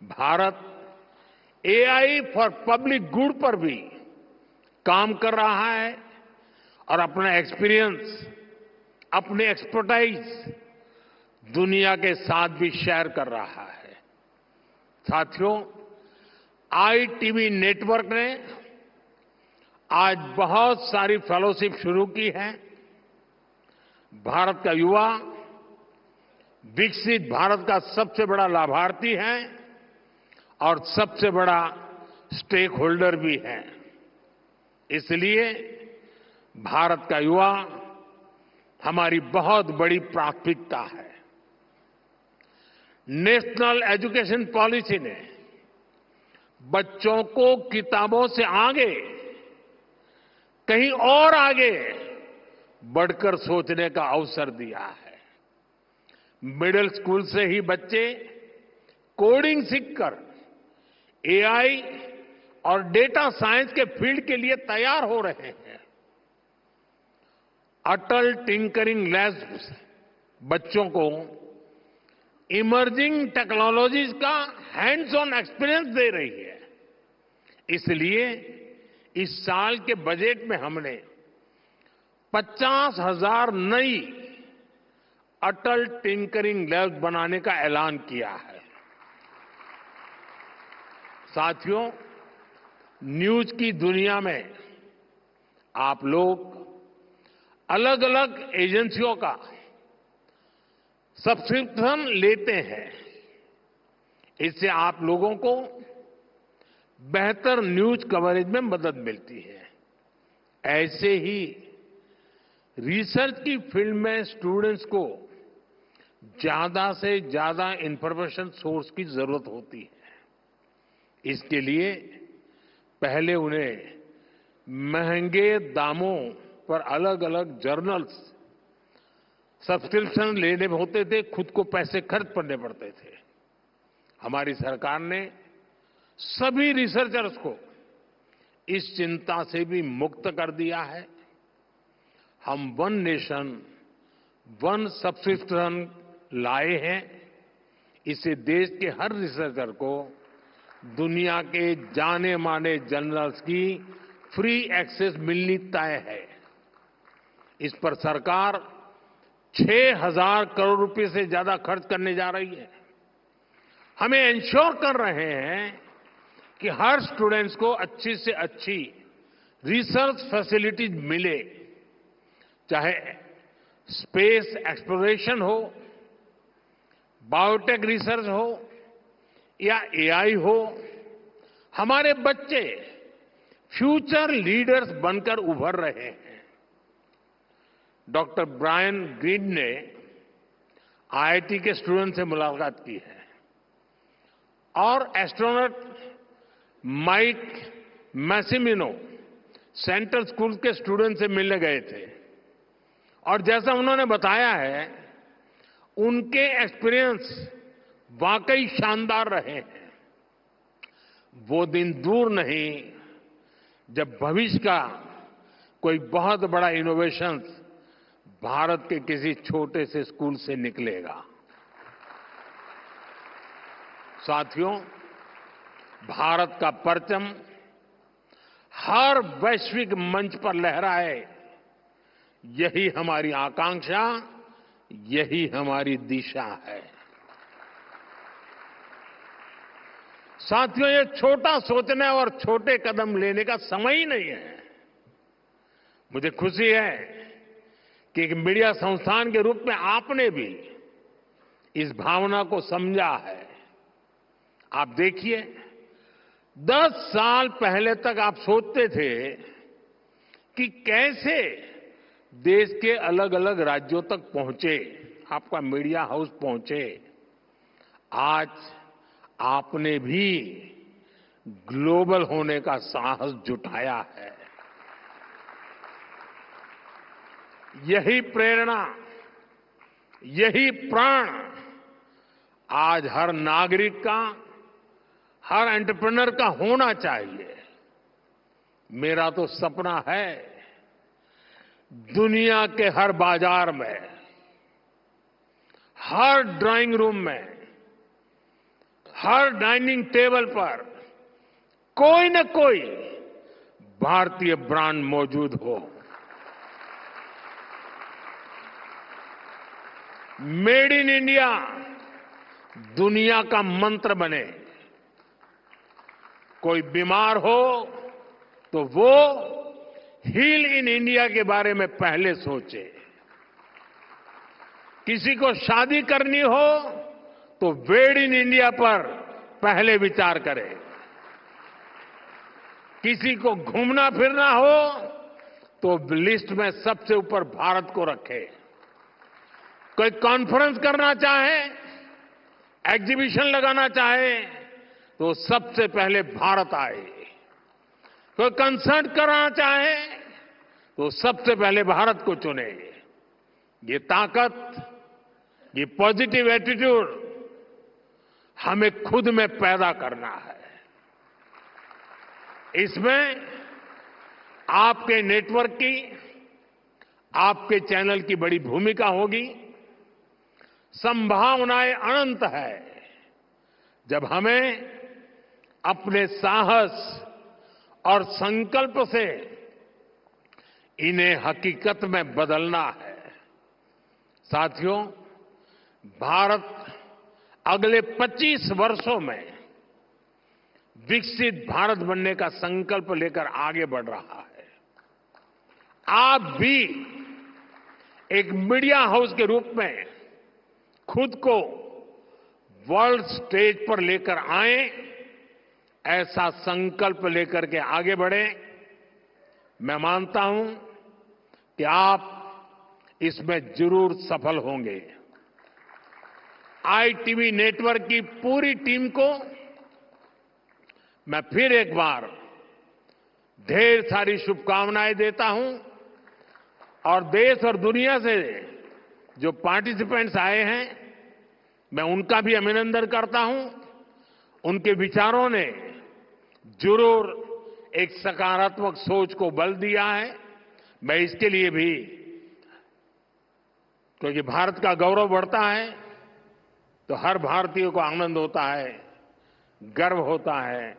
Bharat AI for public good पर भी काम कर रहा है और अपना एक्सपीरियंस, अपने एक्सपर्टाइज दुनिया के साथ भी शेयर कर रहा है। साथियों, आईटीबी नेटवर्क ने आज बहुत सारी फेलोशिप शुरू की है। भारत का युवा विकसित भारत का सबसे बड़ा लाभार्थी है और सबसे बड़ा स्टेक होल्डर भी है। इसलिए भारत का युवा हमारी बहुत बड़ी प्राथमिकता है। नेशनल एजुकेशन पॉलिसी ने बच्चों को किताबों से आगे, कहीं और आगे बढ़कर सोचने का अवसर दिया है। मिडिल स्कूल से ही बच्चे कोडिंग सीखकर एआई और डेटा साइंस के फील्ड के लिए तैयार हो रहे हैं। अटल टिंकरिंग लैब्स बच्चों को इमर्जिंग टेक्नोलॉजीज का हैंड्स ऑन एक्सपीरियंस दे रही है। इसलिए इस साल के बजट में हमने 50,000 नई अटल टिंकरिंग लैब्स बनाने का ऐलान किया है। साथियों, न्यूज की दुनिया में आप लोग अलग अलग एजेंसियों का सब्सक्रिप्शन लेते हैं। इससे आप लोगों को बेहतर न्यूज कवरेज में मदद मिलती है। ऐसे ही रिसर्च की फील्ड में स्टूडेंट्स को ज्यादा से ज्यादा इंफॉर्मेशन सोर्स की जरूरत होती है। इसके लिए पहले उन्हें महंगे दामों पर अलग अलग जर्नल्स सब्सक्रिप्शन लेने होते थे, खुद को पैसे खर्च करने पड़ते थे। हमारी सरकार ने सभी रिसर्चर्स को इस चिंता से भी मुक्त कर दिया है। हम वन नेशन वन सब्सक्रिप्शन लाए हैं। इससे देश के हर रिसर्चर को दुनिया के जाने माने जर्नल्स की फ्री एक्सेस मिलनी तय है। इस पर सरकार 6,000 करोड़ रुपए से ज्यादा खर्च करने जा रही है। हमें इंश्योर कर रहे हैं कि हर स्टूडेंट्स को अच्छी से अच्छी रिसर्च फैसिलिटीज मिले, चाहे स्पेस एक्सप्लोरेशन हो, बायोटेक रिसर्च हो या एआई हो। हमारे बच्चे फ्यूचर लीडर्स बनकर उभर रहे हैं। डॉक्टर ब्रायन ग्रीन ने आईआईटी के स्टूडेंट से मुलाकात की है और एस्ट्रोनॉट माइक मैसिमिनो सेंट्रल स्कूल के स्टूडेंट से मिलने गए थे और जैसा उन्होंने बताया है, उनके एक्सपीरियंस वाकई शानदार रहे हैं। वो दिन दूर नहीं जब भविष्य का कोई बहुत बड़ा इनोवेशन भारत के किसी छोटे से स्कूल से निकलेगा। साथियों, भारत का परचम हर वैश्विक मंच पर लहराए, यही हमारी आकांक्षा, यही हमारी दिशा है। साथियों, ये छोटा सोचने और छोटे कदम लेने का समय ही नहीं है। मुझे खुशी है कि एक मीडिया संस्थान के रूप में आपने भी इस भावना को समझा है। आप देखिए, 10 साल पहले तक आप सोचते थे कि कैसे देश के अलग अलग राज्यों तक पहुंचे, आपका मीडिया हाउस पहुंचे। आज आपने भी ग्लोबल होने का साहस जुटाया है। यही प्रेरणा, यही प्राण आज हर नागरिक का, हर एंटरप्रेन्योर का होना चाहिए। मेरा तो सपना है दुनिया के हर बाजार में, हर ड्राइंग रूम में, हर डाइनिंग टेबल पर कोई न कोई भारतीय ब्रांड मौजूद हो। मेड इन इंडिया दुनिया का मंत्र बने। कोई बीमार हो तो वो हील इन इंडिया के बारे में पहले सोचे। किसी को शादी करनी हो तो वेड इन इंडिया पर पहले विचार करे। किसी को घूमना फिरना हो तो लिस्ट में सबसे ऊपर भारत को रखे। कोई कॉन्फ्रेंस करना चाहे, एग्जीबिशन लगाना चाहे तो सबसे पहले भारत आए। कोई कंसर्ट कराना चाहे तो सबसे पहले भारत को चुने। ये ताकत, ये पॉजिटिव एटीट्यूड हमें खुद में पैदा करना है। इसमें आपके नेटवर्क की, आपके चैनल की बड़ी भूमिका होगी। संभावनाएं अनंत है जब हमें अपने साहस और संकल्प से इन्हें हकीकत में बदलना है। साथियों, भारत अगले 25 वर्षों में विकसित भारत बनने का संकल्प लेकर आगे बढ़ रहा है। आप भी एक मीडिया हाउस के रूप में खुद को वर्ल्ड स्टेज पर लेकर आए, ऐसा संकल्प लेकर के आगे बढ़े। मैं मानता हूं कि आप इसमें जरूर सफल होंगे। आईटीवी नेटवर्क की पूरी टीम को मैं फिर एक बार ढेर सारी शुभकामनाएं देता हूं और देश और दुनिया से जो पार्टिसिपेंट्स आए हैं, मैं उनका भी अभिनंदन करता हूं। उनके विचारों ने जरूर एक सकारात्मक सोच को बल दिया है। मैं इसके लिए भी, क्योंकि भारत का गौरव बढ़ता है तो हर भारतीय को आनंद होता है, गर्व होता है,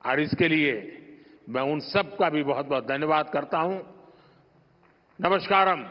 और इसके लिए मैं उन सब का भी बहुत बहुत धन्यवाद करता हूं। नमस्कारम।